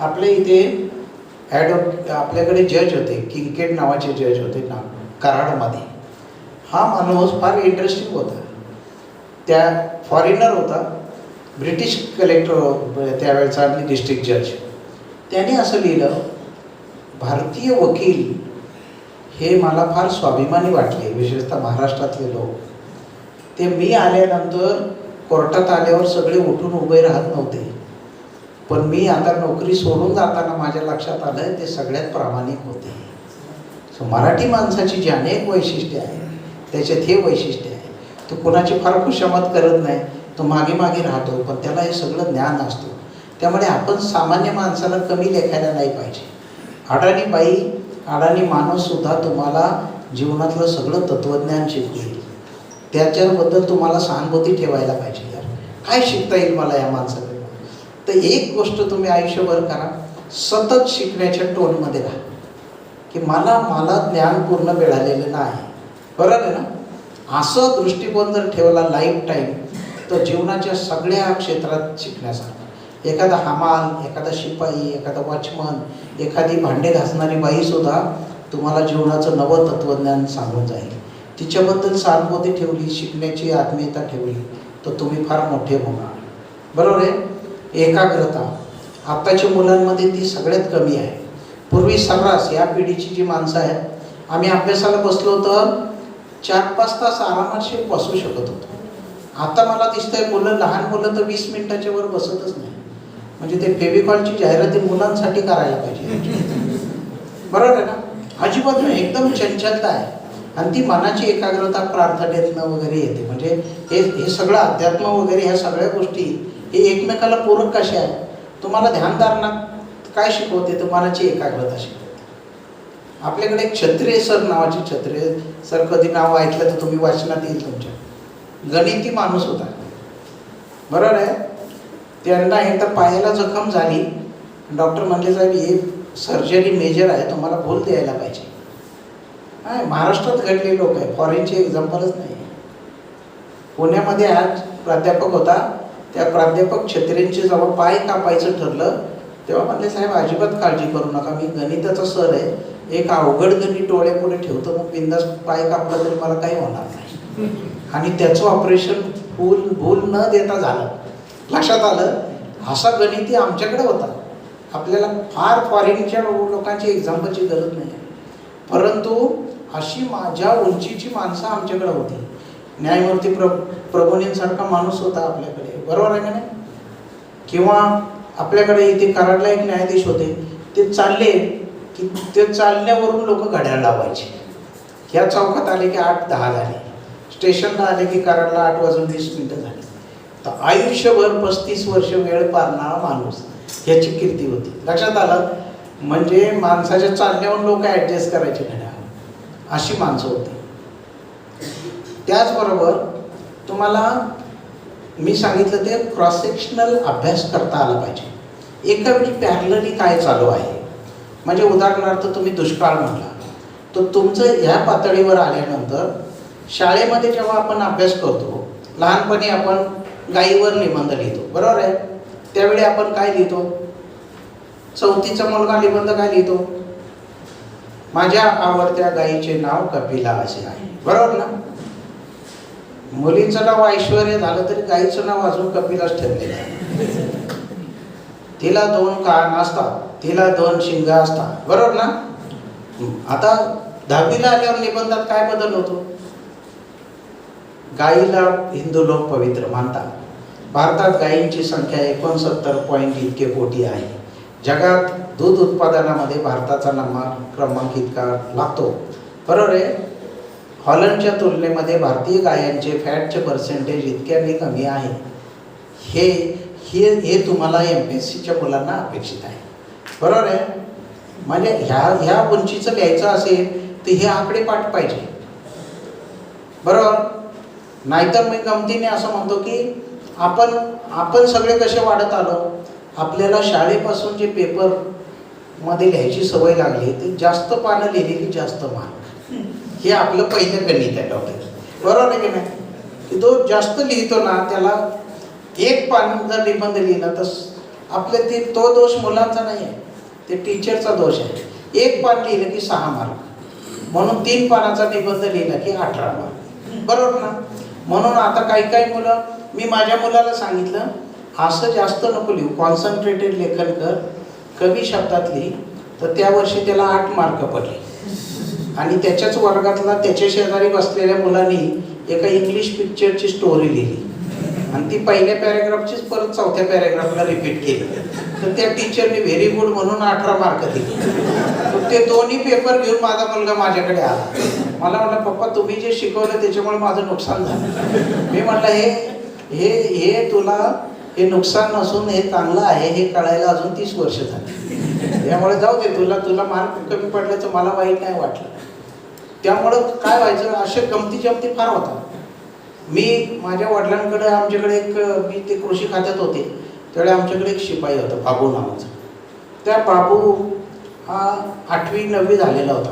आपल्या इथे आपल्याकडे जज होते, किंकेट नावाचे जज होते ना कराडमध्ये. हा माणूस फार इंटरेस्टिंग होता. त्या फॉरेनर होता, ब्रिटिश कलेक्टर त्यावेळेचा आणि डिस्ट्रिक्ट जज. त्याने असं लिहिलं, भारतीय वकील हे मला फार स्वाभिमानी वाटले, विशेषतः महाराष्ट्रातले लोक. ते मी आल्यानंतर कोर्टात आल्यावर सगळे उठून उभे राहत नव्हते, पण मी आता नोकरी सोडून जाताना माझ्या लक्षात आलं ते सगळ्यात प्रामाणिक होते. सो मराठी माणसाची जी अनेक वैशिष्ट्ये आहेत त्याच्यात हे वैशिष्ट्य आहे. तो कोणाची फार खुशामत करत नाही, तो मागे मागे राहतो, पण त्याला हे सगळं ज्ञान असतो. त्यामुळे आपण सामान्य माणसाला कमी लेखायला नाही पाहिजे. अडाणी बाई, अडाणी माणूससुद्धा तुम्हाला जीवनातलं सगळं तत्त्वज्ञान शिकवेल. त्याच्याबद्दल तुम्हाला सहानुभूती ठेवायला पाहिजे. यार काय शिकता येईल मला या माणसाकडून. तर एक गोष्ट तुम्ही आयुष्यभर करा, सतत शिकण्याच्या टोनमध्ये राहा की मला ज्ञान पूर्ण मिळालेलं नाही. बरोबर आहे ना. असं दृष्टिकोन जर ठेवला लाईफ टाईम तर जीवनाच्या सगळ्या क्षेत्रात शिकण्यासारखं. एखादा हमाल, एखादा शिपाई, एखादा वॉचमन, एखादी भांडे घासणारी बाईसुद्धा तुम्हाला जीवनाचं नवं तत्त्वज्ञान सांगून जाईल. तिच्याबद्दल सहानुभूती ठेवली, शिकण्याची आत्मीयता ठेवली तर तुम्ही फार मोठे होणार. बरोबर आहे. एकाग्रता आत्ताच्या मुलांमध्ये ती सगळ्यात कमी आहे. पूर्वी सर्रास या पिढीची जी माणसं आहेत, आम्ही अभ्यासाला बसलो तर 4-5 तास आरामात बसू शकत होतो. आता मला दिसतंय मुलं, लहान मुलं तर 20 मिनिटाच्या वर बसतच नाही. म्हणजे ते फेविकॉलची जाहिराती मुलांसाठी करायला पाहिजे. बरोबर आहे ना. अजिबात नाही, एकदम चंचलता आहे. आणि ती मनाची एकाग्रता प्रार्थनेतनं वगैरे येते. म्हणजे हे सगळं अध्यात्म वगैरे ह्या सगळ्या गोष्टी हे एकमेकाला पूरक कशा आहे. तुम्हाला ध्यानधारणा काय शिकवते तर मनाची एकाग्रता शिकवते. आपल्याकडे एक क्षत्रिय सर नावाचे, क्षत्रिय सर कधी नाव ऐकलं तर तुम्ही वाचनात येईल तुमच्या, गणिती माणूस होता. बरोबर आहे. त्यांना एकदा पायाला जखम झाली, डॉक्टर म्हणले साहेब हे सर्जरी मेजर आहे, तुम्हाला भूल द्यायला पाहिजे. हा महाराष्ट्रात घडले लोक आहे, फॉरेनचे एक्झाम्पलच नाही. पुण्यामध्ये आज प्राध्यापक होता, त्या प्राध्यापक क्षत्रियांचे जेव्हा पाय कापायचं ठरलं तेव्हा म्हणले साहेब अजिबात काळजी करू नका, मी गणिताचा सर आहे, एक अवघड गणित डोळ्यापुढे ठेवतो, मग बिंदास पाय कापला तरी मला काही होणार नाही. आणि त्याचं ऑपरेशन भूल न देता झालं. लक्षात आलं. असा गणिती आमच्याकडे होता. आपल्याला फार फॉरेनच्या लोकांची एक्झाम्पलची गरज नाही, परंतु अशी माझ्या उंचीची माणसं आमच्याकडे होती. न्यायमूर्ती प्रभूंसारखा माणूस होता आपल्याकडे. बरोबर आहे का नाही. किंवा आपल्याकडे इथे कराडला एक न्यायाधीश होते, ते चालले की ते चालण्यावरून लोक घड्याळ लावायचे. ह्या चौकात आले की 8:10 झाले, स्टेशनला आले की कराडला 8:20 झाले. तर आयुष्यभर 35 वर्ष वेळ पारणारा माणूस, ह्याची कीर्ती होती. लक्षात आलं. म्हणजे माणसाच्या चालण्यावरून लोक ॲडजस्ट करायचे घड्याळ, अशी माणसं होती. त्याचबरोबर तुम्हाला मी सांगितलं ते क्रॉस सेक्शनल अभ्यास करता आला पाहिजे. एका वेळी पॅरलली काय चालू आहे. म्हणजे उदाहरणार्थ तुम्ही दुष्काळ म्हटला तर तुमचं ह्या पातळीवर आल्यानंतर शाळेमध्ये जेव्हा आपण अभ्यास करतो, लहानपणी आपण गायीवर निबंध लिहितो. बरोबर आहे. त्यावेळी आपण काय लिहितो. 4थीचा मुलगा निबंध काय लिहितो. माझ्या आवडत्या गायीचे नाव कपिला असे आहे. बरोबर ना. मुलीचं नाव ऐश्वर्या झालं तरी गायीचं नाव अजून कपिलाच ठेवलेलं आहे. तिला 2 कान असतात, तिला 2 शिंग असतात. बरोबर ना. आता 10वीला आल्यावर निबंधात काय बदल होतो. गायीला हिंदू लोक पवित्र मानतात. भारतात गायींची संख्या 69 पॉईंट इतके कोटी आहे. जगात दूध उत्पादनामध्ये भारताचा क्रमांक इतका लागतो. बरोबर आहे. हॉलंडच्या तुलनेमध्ये भारतीय गायांचे फॅटचे पर्सेंटेज इतक्याने कमी आहे. हे तुम्हाला MPSCच्या मुलांना अपेक्षित आहे. बरोबर आहे. म्हणजे ह्या उंचीचं लिहायचं असेल तर हे आकडे पाठ पाहिजे. बरोबर. नाहीतर मी गमतीने असं म्हणतो की आपण सगळे कसे वाढत आलो. आपल्याला शाळेपासून जे पेपरमध्ये लिहायची सवय लागली ते जास्त पानं लिहिली की जास्त मार्क, हे आपलं पहिलं गणित आहे डॉक्टर. बरोबर आहे की नाही. की तो जास्त लिहितो ना त्याला 1 पान जर निबंध लिहिला तर आपल्या तो दोष मुलांचा नाही आहे, ते टीचरचा दोष आहे. 1 पान लिहिलं की 6 मार्क, म्हणून 3 पानाचा निबंध लिहिला की 18 मार्क. बरोबर ना. म्हणून आता काही मुलं, मी माझ्या मुलाला सांगितलं असं जास्त नको लिहू, कॉन्सन्ट्रेटेड लेखन कर, कमी शब्दात लिही, तर त्या वर्षी त्याला 8 मार्क पडले. आणि त्याच्याच वर्गातला त्याच्या शेजारी बसलेल्या मुलांनी एका इंग्लिश पिक्चरची स्टोरी लिहिली आणि ती पहिल्या पॅरेग्राफचीच परत चौथ्या पॅरेग्राफला रिपीट केली. तर त्या टीचरने व्हेरी गुड म्हणून 18 मार्क दिले. तर ते दोन्ही पेपर घेऊन माझा मुलगा माझ्याकडे आला. मला म्हटलं, पप्पा तुम्ही जे शिकवलं त्याच्यामुळे माझं नुकसान झालं. मी म्हटलं हे हे तुला हे नुकसान नसून हे चांगलं आहे हे कळायला अजून 30 वर्ष झाली. त्यामुळे जाऊ दे, तुला मार्क कमी पडल्याचं मला वाईट नाही वाटलं. त्यामुळं काय व्हायचं, असे गमती जमती फार होता. मी माझ्या वडिलांकडे आमच्याकडे मी ते कृषी खात्यात होते त्यावेळी आमच्याकडे एक शिपाई होता बाबू नावाचा. त्या बाबू हा 8वी 9वी झालेला होता.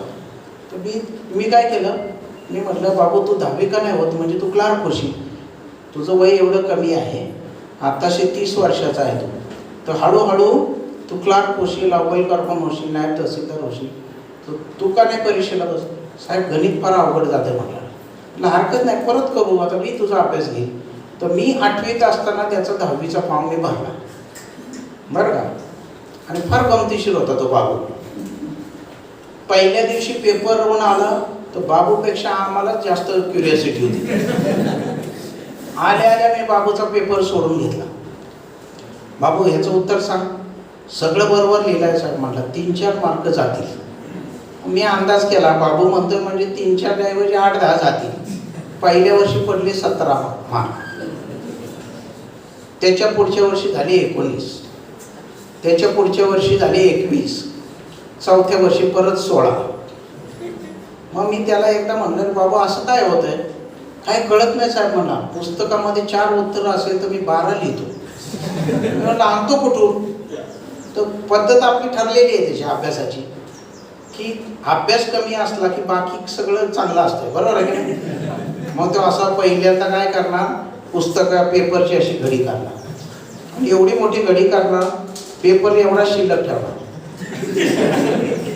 तर मी काय केलं, मी म्हटलं बाबू तू 10वी का नाही होत, म्हणजे तू क्लार्क होशील, तुझं वय एवढं कमी आहे, आत्ताशे 30 वर्षाचा आहे तू, तर हळूहळू तू क्लार्क होशील, अव्वलकर पण होशील, नायब तहसीलदार होशील, तर तू का नाही परीक्षेला बस. साहेब गणित फार अवघड जाते म्हटलं. हरकत नाही, परत करू, आता मी तुझा अभ्यास घेईन. तर मी 8वीत असताना त्याचा 10वीचा फॉर्म मी भरला बरं का. आणि फार गमतीशीर होता तो बाबू. पहिल्या दिवशी पेपरवरून आला तर बाबूपेक्षा आम्हाला जास्त क्युरियोसिटी होती. आल्या मी बाबूचा पेपर सोडून घेतला. बाबू ह्याचं उत्तर सांग. सगळं बरोबर लिहिलं आहे साहेब. म्हटलं 3-4 मार्क जातील. मी अंदाज केला, बाबू म्हणतोय म्हणजे 3-4 ऐवजी 8-10 जातील. पहिल्या वर्षी पडले 17 मार्क, त्याच्या पुढच्या वर्षी झाले 19, त्याच्या पुढच्या वर्षी झाले 21, चौथ्या वर्षी परत 16. मग मी त्याला एकदा म्हणलं, बाबा असं काय होतंय, काय कळत नाही साहेब. म्हणा पुस्तकामध्ये 4 उत्तरं असेल तर मी 12 लिहितो. मी म्हणलं आणतो कुठून. तर पद्धत आपली ठरलेली आहे त्याची अभ्यासाची, की अभ्यास कमी असला की बाकी सगळं चांगलं असतं, बरोबर आहे की नाही. मग तो असा पहिल्यांदा काय करणार, पेपरची अशी घडी काढणार आणि एवढी मोठी घडी काढणार, पेपर एवढा शिल्लक ठेवणार,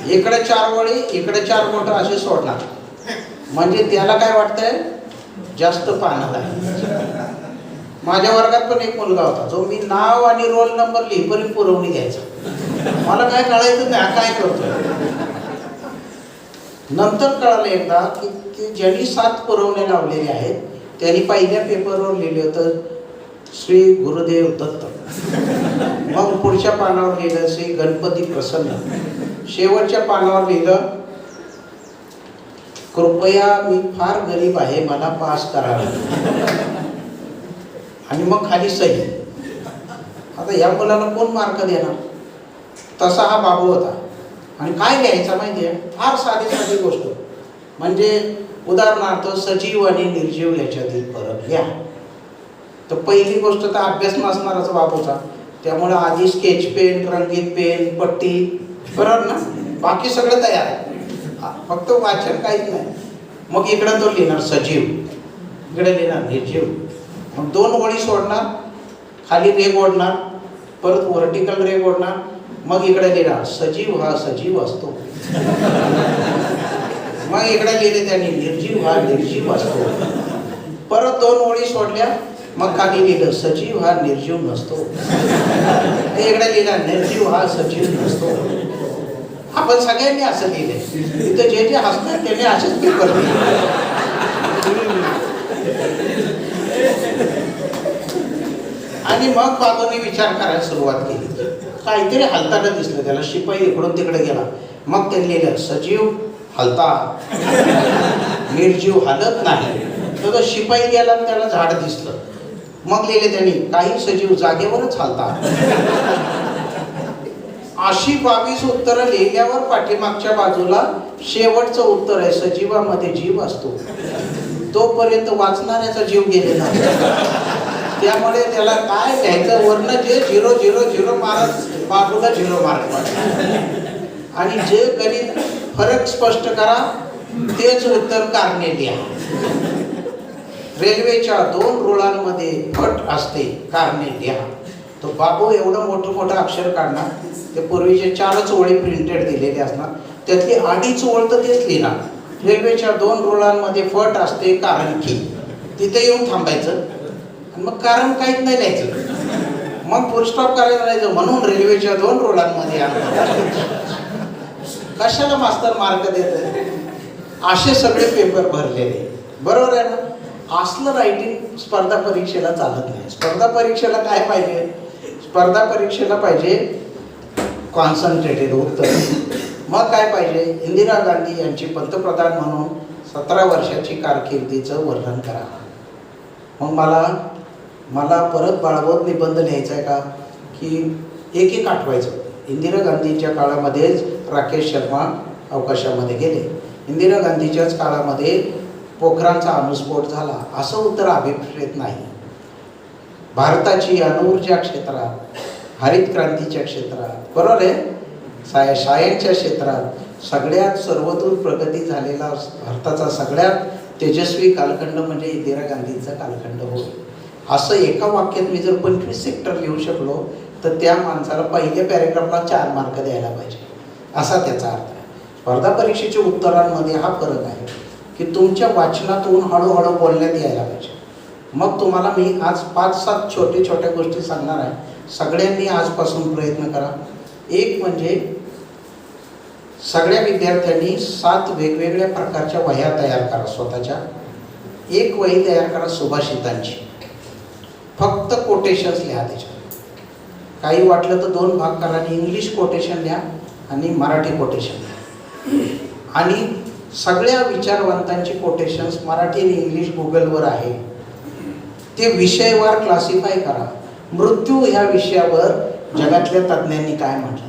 इकडे 4 वळी इकडे 4 बोटं असे सोडणार. म्हणजे त्याला काय वाटतंय जास्त पानं आहे. माझ्या वर्गात पण एक मुलगा होता जो मी नाव आणि रोल नंबर लिहिपर्यंत पुरवणी द्यायचा. मला काय कळायचं नाही काय करतोय. नंतर कळालं एकदा की ज्यांनी 7 पुरवण्या लावलेल्या आहेत त्यांनी पहिल्या पेपरवर लिहिले होतं श्री गुरुदेव दत्त. मग पुढच्या पानावर लिहिलं श्री गणपती प्रसन्न. शेवटच्या पानावर लिहिलं कृपया मी फार गरीब आहे मला पास करावं. आणि मग खाली सही. आता या मुलाला कोण मार्क देणार. तसा हा बाबू होता. आणि काय लिहायचा माहिती आहे, फार साधी गोष्ट. म्हणजे उदाहरणार्थ सजीव आणि निर्जीव याच्यातील फरक घ्या. तर पहिली गोष्ट तर अभ्यास नसणाराचा बाबूचा, त्यामुळे आधी स्केच पेन, रंगीत पेन, पट्टी, बरोबर ना, बाकी सगळं तयार आहे, फक्त वाचन काहीच नाही. मग इकडं तो लिहिणार सजीव, इकडे लिहिणार निर्जीव. मग 2 ओळी सोडणार, खाली रेघ ओढणार, परत व्हर्टिकल रेघ ओढणार, मग इकडे लिहिणार सजीव हा सजीव असतो. मग इकडे लिहिले त्यांनी निर्जीव हा निर्जीव असतो. परत 2 ओळी सोडल्या, मग खाली लिहिलं सजीव हा निर्जीव नसतो. इकडे लिहिलं निर्जीव हा सजीव नसतो. आपण सगळ्यांनी असं लिहिले. तिथं जे हसतात त्यांनी असेच पेपर लिहिले. आणि मग बाबांनी विचार करायला सुरुवात केली. काहीतरी हलताना दिसलं त्याला. शिपाई इकडून तिकडे गेला. मग त्यांनी लिहिलं सजीव हलता, निर्जीव हलत नाही. तर तो शिपाई गेला आणि त्याला झाड दिसलं. मग लिहिले त्यांनी काही सजीव जागेवरच हलतात. अशी 22 उत्तरं लिहिल्यावर पाठीमागच्या बाजूला शेवटचं उत्तर आहे सजीवामध्ये जीव असतो. तोपर्यंत वाचणाऱ्याचा जीव गेलेला असतो. त्यामुळे त्याला काय लिहायचं, वर्ण जे 0 0 0 मारत बाजूला 0 मार्क पडला. आणि जे गणित फरक स्पष्ट करा तेच उत्तर कारणे लिहा. रेल्वेच्या 2 रुळांमध्ये फट असते कारणे लिहा. तो बाबू एवढं मोठं अक्षर काढणार. ते पूर्वीचे 4च ओळी प्रिंटेड दिलेले असणार, त्यातली 2.5 ओळ तर तेच लिहिणार. रेल्वेच्या 2 रुळांमध्ये फट असते कारण की. तिथे येऊन थांबायचं आणि मग कारण काहीच नाही लिहायचं. मग फुल स्टॉप करायला जायचं म्हणून रेल्वेच्या 2 रुळांमध्ये कशाला मास्तर मार्क देत, असे सगळे पेपर भरलेले, बरोबर आहे ना. असलं रायटिंग स्पर्धा परीक्षेला चालत नाही. स्पर्धा परीक्षेला काय पाहिजे, स्पर्धा परीक्षेला पाहिजे कॉन्सन्ट्रेटेड उत्तर. मग काय पाहिजे, इंदिरा गांधी यांची पंतप्रधान म्हणून 17 वर्षाची कारकिर्दीचं वर्णन करा. मग मला परत बाळगोत निबंध लिहायचा आहे का, की एक एक आठवायचं. इंदिरा गांधीच्या काळामध्येच राकेश शर्मा अवकाशामध्ये गेले, इंदिरा गांधीच्याच काळामध्ये पोखरांचा अणुस्फोट झाला, असं उत्तर अभिप्रेत नाही. भारताची अणुऊर्जा क्षेत्रात, हरित क्रांतीच्या क्षेत्रात, बरोबर आहे, सायन्सच्या क्षेत्रात सगळ्यात सर्वतूर प्रगती झालेला भारताचा सगळ्यात तेजस्वी कालखंड म्हणजे इंदिरा गांधींचा कालखंड होय. असं एका वाक्यात मी जर 25 सेक्टर लिहू शकलो तर त्या माणसाला पहिल्या पॅरेग्राफला 4 मार्क द्यायला पाहिजे, असा त्याचा अर्थ आहे. स्पर्धा परीक्षेच्या उत्तरांमध्ये हा फरक आहे की तुमच्या वाचनातून हळूहळू बोलण्यात यायला पाहिजे. मग तुम्हाला मी आज 5-7 छोट्या गोष्टी सांगणार आहे. सगळ्यांनी आजपासून प्रयत्न करा. एक म्हणजे सगळ्या विद्यार्थ्यांनी 7 वेगवेगळ्या प्रकारच्या वह्या तयार करा स्वतःच्या. एक वही तयार करा सुभाषितांची, फक्त कोटेशन्स लिहा त्याच्यात. काही वाटलं तर 2 भाग करा आणि इंग्लिश कोटेशन लिहा आणि मराठी कोटेशन लिहा. आणि सगळ्या विचारवंतांची कोटेशन्स मराठी आणि इंग्लिश गुगलवर आहे, ते विषयवार क्लासिफाय करा. मृत्यू ह्या विषयावर जगातल्या तज्ज्ञांनी काय म्हटलं,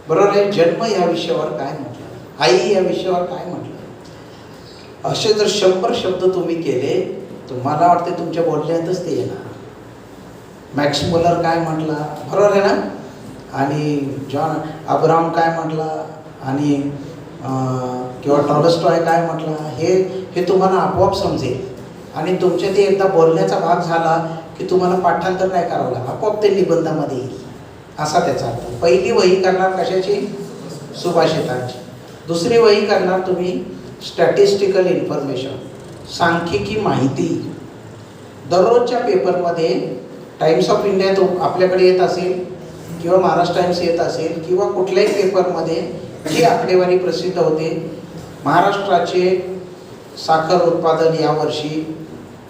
बरोबर आहे, जन्म या विषयावर काय म्हटलं, आई या विषयावर काय म्हटलं. असे जर 100 शब्द तुम्ही केले तर मला वाटते तुमच्या बोलण्यातच ते येणार. मॅक्स मुलर काय म्हटला, बरोबर आहे ना, आणि जॉन अब्राहम काय म्हटला, आणि किंवा टॉलस्टॉय काय म्हटला, हे तुम्हाला आपोआप समजेल. आणि तुमच्या ते एकदा बोलण्याचा भाग झाला की तुम्हाला पाठांतर नाही करावं लागेल, आपोआप ते निबंधामध्ये येईल, असा त्याचा अर्थ. पहिली वही करणार कशाची, सुभाषितांची. दुसरी वही करणार तुम्ही स्टॅटिस्टिकल इन्फॉर्मेशन, सांख्यिकी माहिती. दररोजच्या पेपरमध्ये टाइम्स ऑफ इंडिया तो आपल्याकडे येत असेल किंवा महाराष्ट्र टाइम्स येत असेल किंवा कुठल्याही पेपरमध्ये जी आकडेवारी प्रसिद्ध होते, महाराष्ट्राचे साखर उत्पादन यावर्षी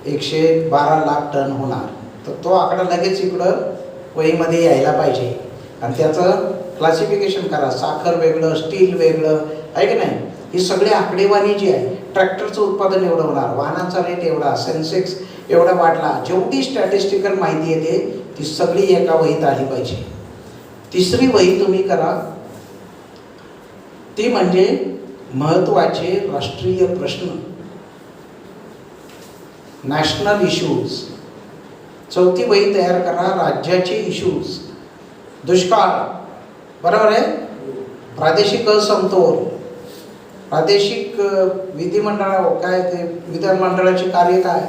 112 लाख टन होणार, तर तो आकडा लगेच इकडं वहीमध्ये यायला पाहिजे. आणि त्याचं क्लासिफिकेशन करा, साखर वेगळं, स्टील वेगळं आहे की नाही. ही सगळी आकडेवारी जी आहे, ट्रॅक्टरचं उत्पादन एवढं होणार, वाहनांचा रेट एवढा, सेन्सेक्स एवढा वाढला, जेवढी स्टॅटिस्टिकल माहिती येते ती सगळी एका वहीत आली पाहिजे. तिसरी वही तुम्ही करा, ती म्हणजे महत्त्वाचे राष्ट्रीय प्रश्न, नॅशनल इश्यूज. चौथी वही तयार करा, राज्याचे इश्यूज. दुष्काळ, बरोबर आहे, प्रादेशिक असमतोल, प्रादेशिक विधिमंडळ काय, ते विधानमंडळाचे कार्य काय,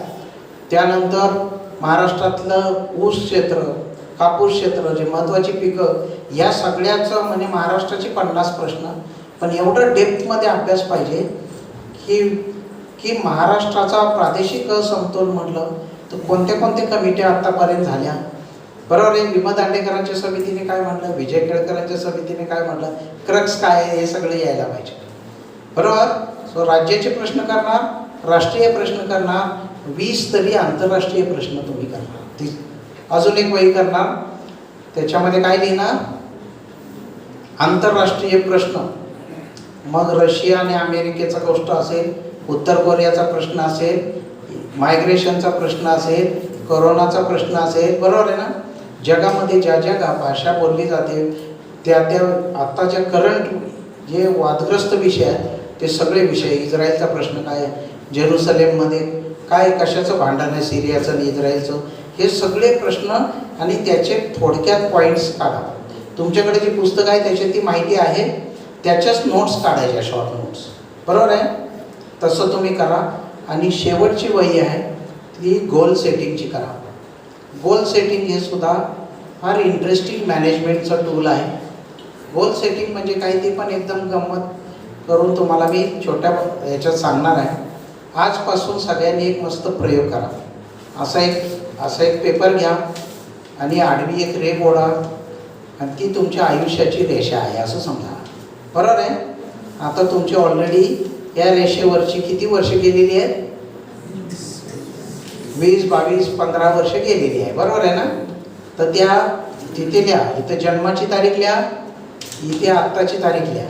त्यानंतर महाराष्ट्रातलं ऊस क्षेत्र, कापूस क्षेत्र, जे महत्त्वाची पिकं, या सगळ्याचं म्हणजे महाराष्ट्राचे 50 प्रश्न. पण एवढं डेप्थमध्ये अभ्यास पाहिजे की महाराष्ट्राचा प्रादेशिक असमतोल म्हटलं तर कोणत्या कमिट्या आत्तापर्यंत झाल्या, बरोबर आहे. विमा दांडेकरांच्या समितीने काय म्हटलं, विजय केळकरांच्या समितीने काय म्हटलं, क्रक्स काय आहे, हे सगळं यायला पाहिजे, बरोबर. सो राज्याचे प्रश्न करणार, राष्ट्रीय प्रश्न करणार, 20 तरी आंतरराष्ट्रीय प्रश्न तुम्ही करणार. अजून एक वही करणार, त्याच्यामध्ये काय लिहिणार, आंतरराष्ट्रीय प्रश्न. मग रशिया आणि अमेरिकेचा गोष्ट असेल, उत्तर कोरियाचा प्रश्न असेल, मायग्रेशनचा प्रश्न असेल, कोरोनाचा प्रश्न असेल, बरोबर आहे ना. जगामध्ये ज्या भाषा बोलली जाते त्या आत्ताच्या करंट जे वादग्रस्त विषय आहेत ते सगळे विषय, इस्रायलचा प्रश्न काय, जेरुसलेममध्ये काय कशाचं भांडण आहे, सिरियाचं आणि इस्रायलचं, हे सगळे प्रश्न आणि त्याचे थोडक्यात पॉईंट्स काढा. तुमच्याकडे जी पुस्तक आहे त्याच्यात ती माहिती आहे, त्याच्याच नोट्स काढायच्या, शॉर्ट नोट्स, बरोबर आहे. तसं तुम्ही करा. आणि शेवटची वही आहे ती गोल सेटिंगची करा. गोल सेटिंग हे सुद्धा फार इंटरेस्टिंग मॅनेजमेंटचं टूल आहे. गोल सेटिंग म्हणजे काय, ते पण एकदम गंमत करून तुम्हाला मी छोट्या ह्याच्यात सांगणार आहे. आजपासून सगळ्यांनी एक मस्त प्रयोग करा. असा एक पेपर घ्या आणि आडवी एक रेघ ओढा आणि ती तुमच्या आयुष्याची रेषा आहे असं समजा. बरोबर आहे. आता तुमची ऑलरेडी या रेषेवरची किती वर्ष गेलेली आहेत? 20, 22, 15 वर्ष गेलेली आहे, बरोबर आहे ना. तर त्या तिथे लिहा, इथं जन्माची तारीख लिहा, इथे आत्ताची तारीख लिहा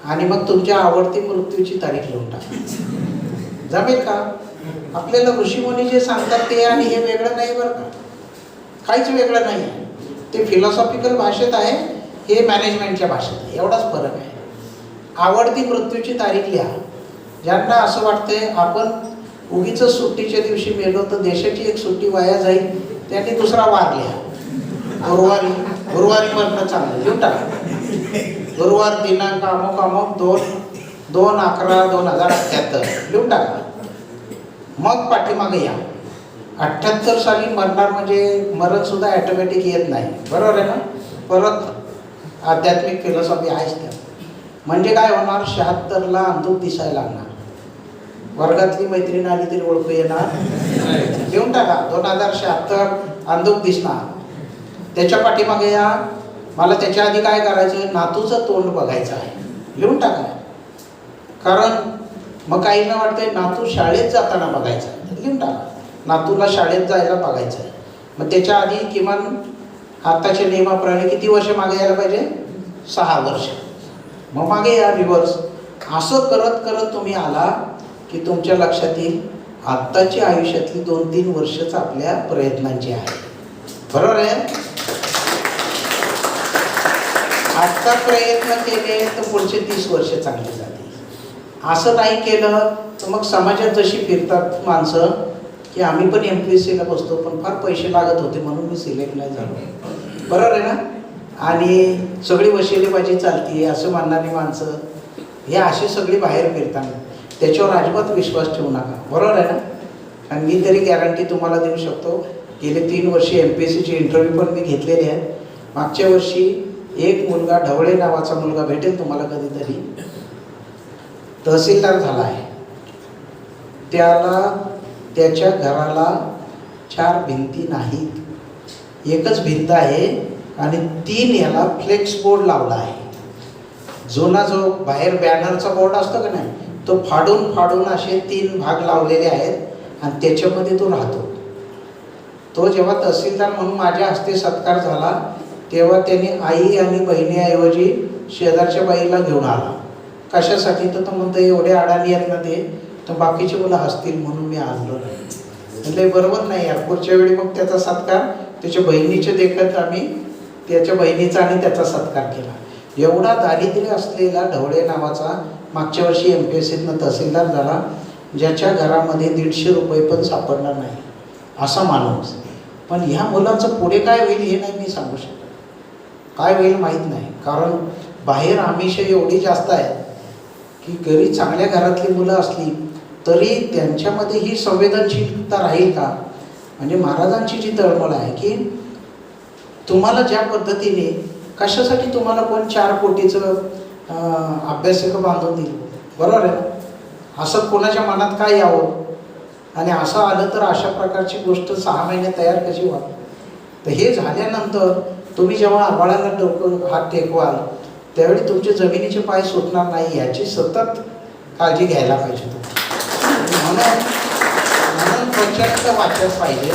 आणि मग तुमच्या आवडती मृत्यूची तारीख लिहून टाका. जमेल का? आपल्याला ऋषीमुनी जे सांगतात ते आणि हे वेगळं नाही बरं का, काहीच वेगळं नाही आहे. ते फिलॉसॉफिकल भाषेत आहे, हे मॅनेजमेंटच्या भाषेत आहे, एवढाच फरक आहे. आवडती मृत्यूची तारीख लिहा. ज्यांना असं वाटतंय आपण उगीच सुट्टीच्या दिवशी मेलो तर देशाची एक सुट्टी वाया जाईल, त्यांनी दुसरा वार लिहा. गुरुवारी मरणं चांगलं लिहून टाका. गुरुवार दिनांक अमुक अमुक 2/11/2078 लिहून टाका. मग पाठीमागे या. 78 साली मरणार म्हणजे मरण सुद्धा ॲटोमॅटिक येत नाही, बरोबर आहे ना. परत आध्यात्मिक फिलॉसॉफी आहेच त्या. म्हणजे काय होणार? 76ला अंधूक दिसायला लागणार. वर्गातली मैत्रीण आली तरी ओळखू येणार. लिहून टाका 2076 अंधूक दिसणार. त्याच्या पाठीमागे या. मला त्याच्या आधी काय करायचं आहे? नातूचं तोंड बघायचं आहे, लिहून टाका. कारण मग काहींना वाटतंय नातू शाळेत जाताना बघायचं आहे, लिहून टाका. नातूला शाळेत जायला बघायचं आहे. मग त्याच्या आधी किमान आत्ताच्या नियमाप्रमाणे किती वर्ष मागे यायला पाहिजे? 6 वर्ष. मग मागे या रिव्हर्स. असं करत करत तुम्ही आला की तुमच्या लक्षात येईल आत्ताची आयुष्यातली 2-3 वर्षच आपल्या प्रयत्नांची आहे, बरोबर आहे. आत्ता प्रयत्न केले तर पुढचे 30 वर्ष चांगली जातील. असं नाही केलं तर मग समाजात जशी फिरतात माणसं की आम्ही पण MPSCला बसतो पण फार पैसे लागत होते म्हणून मी सिलेक्ट नाही झालो, बरोबर आहे ना. आणि सगळी वशिलेबाजी चालती असं म्हणणारी माणसं हे अशी सगळी बाहेर फिरतात. त्याच्यावर अजिबात विश्वास ठेवू नका, बरोबर आहे ना. आणि मी तरी गॅरंटी तुम्हाला देऊ शकतो, गेले 3 वर्षे MPSCचे इंटरव्ह्यू पण मी घेतलेले आहेत. मागच्या वर्षी एक मुलगा, ढवळे नावाचा मुलगा भेटेल तुम्हाला कधीतरी, तहसीलदार झाला आहे. त्याला त्याच्या घराला 4 भिंती नाहीत, एकच भिंत आहे आणि 3 याला फ्लेक्स बोर्ड लावला आहे. जुना जो बाहेर बॅनरचा बोर्ड असतो का नाही, तो फाडून फाडून असे 3 भाग लावलेले आहेत आणि त्याच्यामध्ये तो राहतो. तो जेव्हा तहसीलदार म्हणून माझ्या हस्ते सत्कार झाला तेव्हा त्यांनी आई आणि बहिणीऐवजी शेजारच्या बाईला घेऊन आला. कशासाठी? तर तो म्हणतो एवढे अडाणी आहेत ना ते, तर बाकीचे मुलं हसतील म्हणून मी आलो नाही. म्हणजे बरोबर नाही यार. पुढच्या वेळी मग त्याचा सत्कार त्याच्या बहिणीचे देखत आम्ही त्याच्या बहिणीचा आणि त्याचा सत्कार केला. एवढा दारिद्र्य असलेला ढवळे नावाचा मागच्या वर्षी MPSCतनं तहसीलदार झाला, ज्याच्या घरामध्ये 150 रुपये पण सापडणार नाही असा माणूस. पण ह्या मुलांचं पुढे काय होईल हे नाही मी सांगू शकत. काय होईल माहीत नाही, कारण बाहेर आमिष एवढी जास्त आहे की घरी चांगल्या घरातली मुलं असली तरी त्यांच्यामध्ये ही संवेदनशीलता राहील का? म्हणजे महाराजांची जी तळमळ आहे की तुम्हाला ज्या पद्धतीने, कशासाठी तुम्हाला कोण 4 कोटीचं अभ्यासिका बांधून दिली, बरोबर आहे ना. असं कोणाच्या मनात काय यावं आणि असं आलं तर अशा प्रकारची गोष्ट 6 महिने तयार कशी व्हावी. तर हे झाल्यानंतर तुम्ही जेव्हा आभाळाला डोकं हात टेकवाल त्यावेळी तुमचे जमिनीचे पाय सुटणार नाही याची सतत काळजी घ्यायला पाहिजे तुम्ही. म्हणून प्रचंड वाचत पाहिजे.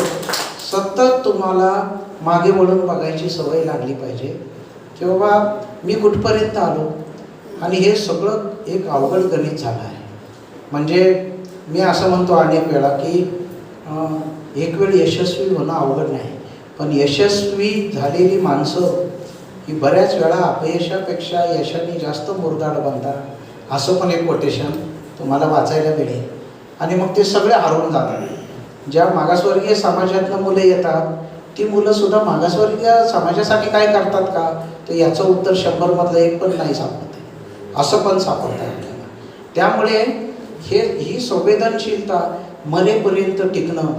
सतत तुम्हाला मागे वळून बघायची सवय लागली पाहिजे की बाबा मी कुठपर्यंत आलो. आणि हे सगळं एक अवघड गणित झालं आहे. म्हणजे मी असं म्हणतो अनेक वेळा की एक वेळ यशस्वी होणं अवघड नाही, पण यशस्वी झालेली माणसं ही बऱ्याच वेळा अपयशापेक्षा यशाने जास्त मुरदाड बनतात, असं पण एक कोटेशन तुम्हाला वाचायला मिळेल. आणि मग ते सगळे हरवून जातात. ज्या मागासवर्गीय समाजातनं मुलं येतात ती मुलंसुद्धा मागासवर्गीय समाजासाठी काय करतात का, तर याचं उत्तर 100मधलं 1 पण नाही सापडते, असं पण सापडतं आपल्याला. त्यामुळे ही संवेदनशीलता मरेपर्यंत टिकणं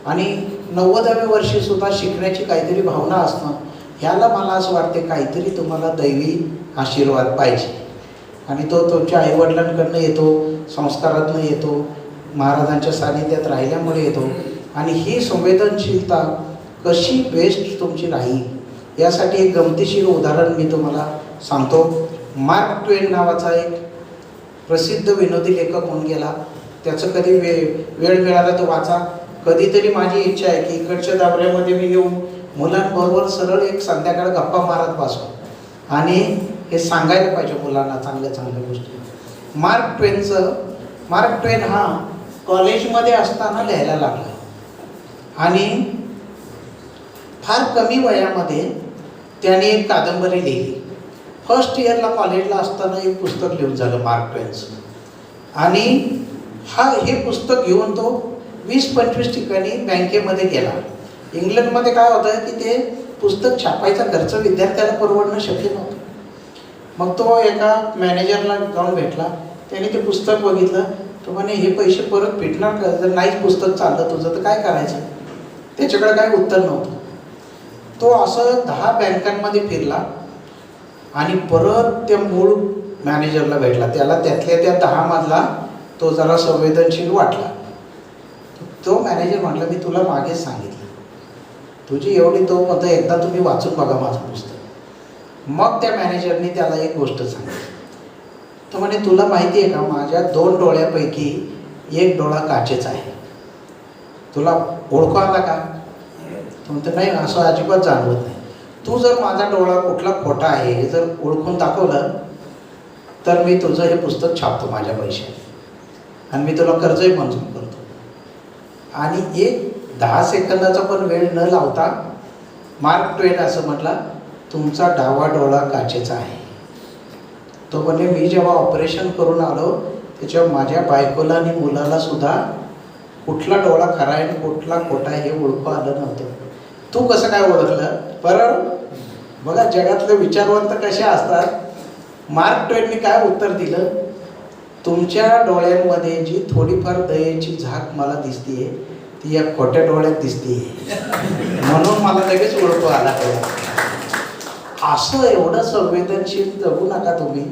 आणि 90व्या वर्षीसुद्धा शिकण्याची काहीतरी भावना असणं, ह्याला मला असं वाटते काहीतरी तुम्हाला दैवी आशीर्वाद पाहिजे. आणि तो तुमच्या आईवडिलांकडनं येतो, संस्कारातनं येतो, महाराजांच्या सानिध्यात राहिल्यामुळे येतो. आणि ही संवेदनशीलता कशी बेस्ट तुमची राहील यासाठी एक गमतीशीर उदाहरण मी तुम्हाला सांगतो. मार्क ट्वेन नावाचा एक प्रसिद्ध विनोदी लेखक होऊन गेला. त्याचं कधी वेळ मिळाला तर वाचा. कधीतरी माझी इच्छा आहे की इकडच्या दौऱ्यामध्ये मी येऊन मुलांबरोबर सरळ एक संध्याकाळ गप्पा मारत बसतो आणि हे सांगायला पाहिजे मुलांना चांगल्या चांगल्या गोष्टी. मार्क ट्वेन हा कॉलेजमध्ये असताना लिहायला लागला आणि फार कमी वयामध्ये त्याने एक कादंबरी लिहिली. फर्स्ट इयरला कॉलेजला असताना एक पुस्तक लिहून झालं मार्क ट्वेनचं आणि हे पुस्तक घेऊन तो 20-25 ठिकाणी बँकेमध्ये गेला. इंग्लंडमध्ये काय होतं की ते पुस्तक छापायचा खर्च विद्यार्थ्याला परवडणं शक्य नव्हतं. मग तो एका मॅनेजरला जाऊन भेटला. त्याने ते पुस्तक बघितलं. तो म्हणे हे पैसे परत भेटणार का? जर नाहीच पुस्तक चाललं तुझं तर काय करायचं? त्याच्याकडे काही उत्तर नव्हतं. तो असं 10 बँकांमध्ये फिरला आणि परत त्या मूळ मॅनेजरला भेटला. त्याला त्यातल्या त्या 10 मधला तो जरा संवेदनशील वाटला. तो मॅनेजर म्हटला मी तुला मागेच सांगितलं तुझी एवढी तो मतं एकदा तुम्ही वाचून बघा माझं पुस्तक. मग त्या मॅनेजरने त्याला एक गोष्ट सांगितली. तो म्हणे तुला माहिती आहे का माझ्या 2 डोळ्यापैकी एक डोळा काचेचा आहे. तुला ओळखू आला का? तो म्हणतो नाही असं अजिबात जाणवत नाही. तू जर माझा डोळा कुठला खोटा आहे हे जर ओळखून दाखवलं तर मी तुझं हे पुस्तक छापतो माझ्या पैशाने आणि मी तुला कर्जही मंजूर करतो. आणि एक 10 सेकंदाचा पण वेळ न लावता मार्क ट्वेन असं म्हटला तुमचा डावा डोळा काचेचा आहे. तो म्हणे मी जेव्हा ऑपरेशन करून आलो त्याच्यावर माझ्या बायकोला आणि मुलाला सुद्धा कुठला डोळा खरा आहे आणि कुठला खोटा आहे हे ओळखू आलं नव्हतं. तू कसं काय ओळखलं? बरं बघा जगातले विचारवंत कसे असतात. मार्क ट्वेनने काय उत्तर दिलं? तुमच्या डोळ्यांमध्ये जी थोडीफार दयेची झाक मला दिसतीये ती या खोट्या डोळ्यात दिसतीये म्हणून मला लगेच ओळखू आला. असं एवढं संवेदनशील जगू नका तुम्ही.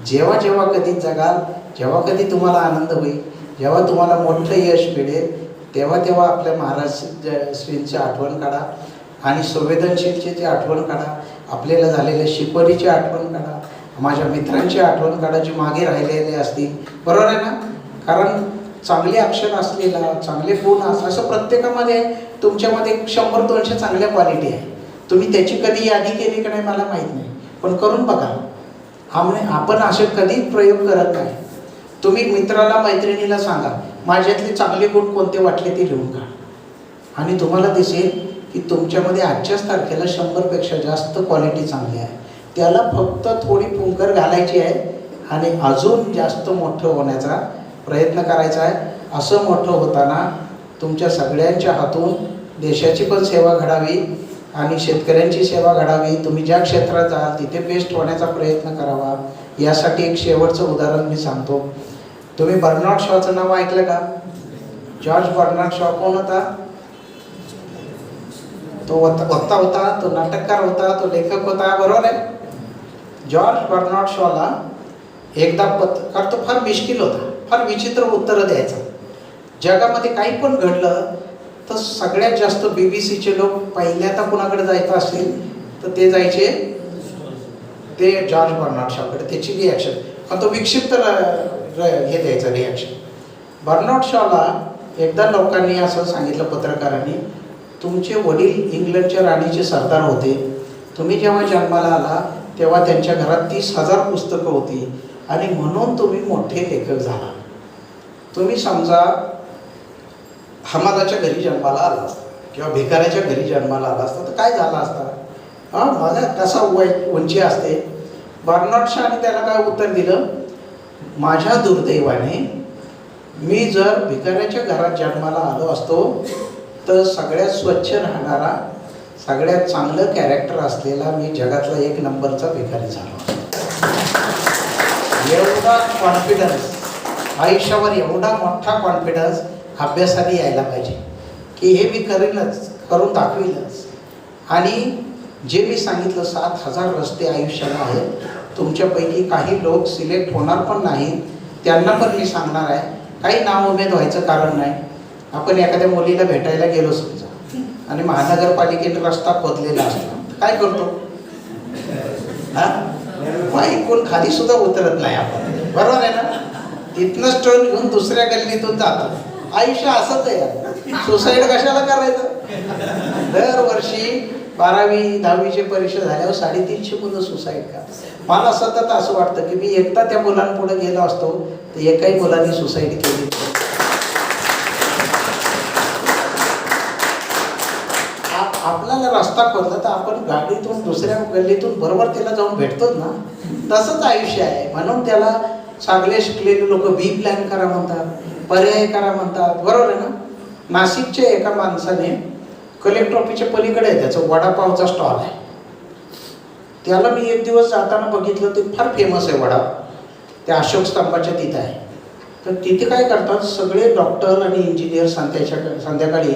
जेव्हा जेव्हा कधी जगाल जेव्हा कधी तुम्हाला आनंद होईल जेव्हा तुम्हाला मोठं यश मिळेल तेव्हा तेव्हा आपल्या महाराज श्रींची आठवण काढा आणि संवेदनशीलतेची आठवण काढा. आपल्याला झालेल्या शिकवणीची आठवण काढा. माझ्या मित्रांची आठवण काढा जी मागे राहिलेले असतील. बरोबर आहे ना? कारण चांगले अक्षर असलेला चांगले गुण असं प्रत्येकामध्ये तुमच्यामध्ये 100-200 चांगल्या क्वालिटी आहे. तुम्ही त्याची कधी यादी केली का नाही मला माहीत नाही पण करून बघा. आपण असे कधी प्रयोग करत नाही. तुम्ही मित्राला मैत्रिणीला सांगा माझ्यातले चांगले गुण कोणते वाटले ते लिहून काढा आणि तुम्हाला दिसेल की तुमच्यामध्ये आजच्याच तारखेला 100पेक्षा जास्त क्वालिटी चांगली आहे. त्याला फक्त थोडी फुंकर घालायची आहे आणि अजून जास्त मोठं होण्याचा प्रयत्न करायचा आहे. असं मोठं होताना तुमच्या सगळ्यांच्या हातून देशाची पण सेवा घडावी आणि शेतकऱ्यांची सेवा घडावी. तुम्ही ज्या क्षेत्रात जाल तिथे बेस्ट होण्याचा प्रयत्न करावा. यासाठी एक शेवटचं उदाहरण मी सांगतो. तुम्ही बर्नार्ड शॉचं नाव ऐकलं का? जॉर्ज बर्नार्ड शॉ कोण होता? तो वक्ता होता, तो नाटककार होता, तो लेखक होता. बरोबर आहे? जॉर्ज बर्नार्ड शॉला एकदा पत्रकार तो फार मिश्किल होता. फार विचित्र उत्तरं द्यायचा. जगामध्ये काही पण घडलं तर सगळ्यात जास्त BBC लोक पहिल्यांदा कुणाकडे जायचं असेल तर ते जायचे ते जॉर्ज बर्नार्ड शॉकडे. त्याची रिॲक्शन पण तो विक्षिप्त हे द्यायचं रिॲक्शन. बर्नार्ड शॉला एकदा लोकांनी असं सांगितलं पत्रकारांनी तुमचे वडील इंग्लंडच्या राणीचे सरदार होते. तुम्ही जेव्हा जन्माला आला तेव्हा त्यांच्या घरात 30,000 पुस्तकं होती आणि म्हणून तुम्ही मोठे लेखक झाला. तुम्ही समजा हमादाच्या घरी जन्माला आला असता किंवा भिकाऱ्याच्या घरी जन्माला आला असता तर काय झाला असता? माझा कसा उंची असते? बर्नार्ड शॉने त्याला काय उत्तर दिलं? माझ्या दुर्दैवाने मी जर भिकाऱ्याच्या घरात जन्माला आलो असतो तर सगळ्यात स्वच्छ राहणारा सगळ्यात चांगलं कॅरेक्टर असलेला मी जगातला 1 नंबरचा भिकारी झालो. एवढा कॉन्फिडन्स आयुष्यावर एवढा मोठा कॉन्फिडन्स अभ्यासाने यायला पाहिजे की हे मी करेनच करून दाखवीलच. आणि जे मी सांगितलं 7,000 रस्ते आयुष्याला आहेत. तुमच्यापैकी काही लोक सिलेक्ट होणार पण नाही त्यांना पण मी सांगणार आहे. काही नाउमेद व्हायचं कारण नाही. आपण एखाद्या मुलीला भेटायला गेलो समजा आणि महानगरपालिकेने रस्ता खोदलेला असतो काय करतो? बाईक कोण खाली सुद्धा उतरत नाही आपण, बरोबर आहे ना. तिथनंच टर्न घेऊन दुसऱ्या गल्लीतून जातो. आयुष्य असंच आहे. सुसाईड कशाला करायचं. दरवर्षी 12वी 10वीची परीक्षा झाल्यावर 350 मुलं सुसाईड का. मला सतत असं वाटतं की मी एकटा त्या मुलांपुढे गेलो असतो तर एकाही मुलांनी सुसाईड केली. आपल्याला रस्ता खोदला तर आपण गाडीतून दुसऱ्या गल्लीतून बरोबर त्याला जाऊन भेटतोच ना. तसंच आयुष्य आहे. म्हणून त्याला चांगले शिकलेले लोक बी प्लॅन करा म्हणतात, पर्याय करा म्हणतात, बरोबर आहे ना. नाशिकच्या एका माणसाने कलेक्टर ऑफिसच्या पलीकडे आहे त्याचं वडापावचा स्टॉल आहे. त्याला मी एक दिवस जाताना बघितलं, ते फार फेमस आहे वडा, त्या अशोक स्तंभाच्या तिथं आहे. तर तिथे काय करतात, सगळे डॉक्टर आणि इंजिनियर संध्याकाळी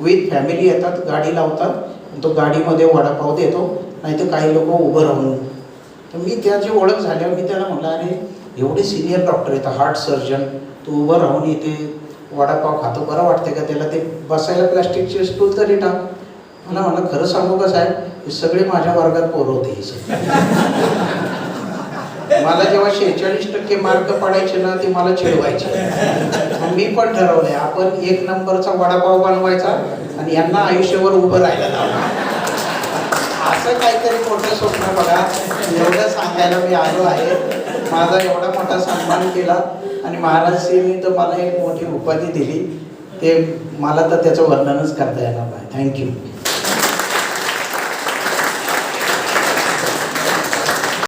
विथ फॅमिली येतात, गाडी लावतात, तो गाडीमध्ये वडापाव देतो, नाही तर काही लोक उभं राहून. तर मी त्याची ओळख झाल्यावर मी त्याला म्हटलं, अरे एवढे सिनियर डॉक्टर आहेत, हार्ट सर्जन, तू उभं राहून इथे वडापाव खातो, बरं वाटते का त्याला, ते बसायला प्लास्टिकचे स्टूल तरी टाक. मला म्हणलं, खरं सांगू का साहेब, हे सगळे माझ्या वर्गात पोरं होते. मला जेव्हा 46% मार्क पडायचे ना, ते मला चिडवायचे. मी पण ठरवलंय, आपण 1 नंबरचा वडापाव बनवायचा आणि यांना आयुष्यभर उभं राहायला लावणार. असं काहीतरी मोठं स्वप्न बघा. एवढं सांगायला मी आलो आहे. माझा एवढा मोठा सन्मान केला आणि महाराजश्रींनी तर मला एक मोठी उपाधी दिली, ते मला तर त्याचं वर्णनच करता येणार नाही. थँक्यू.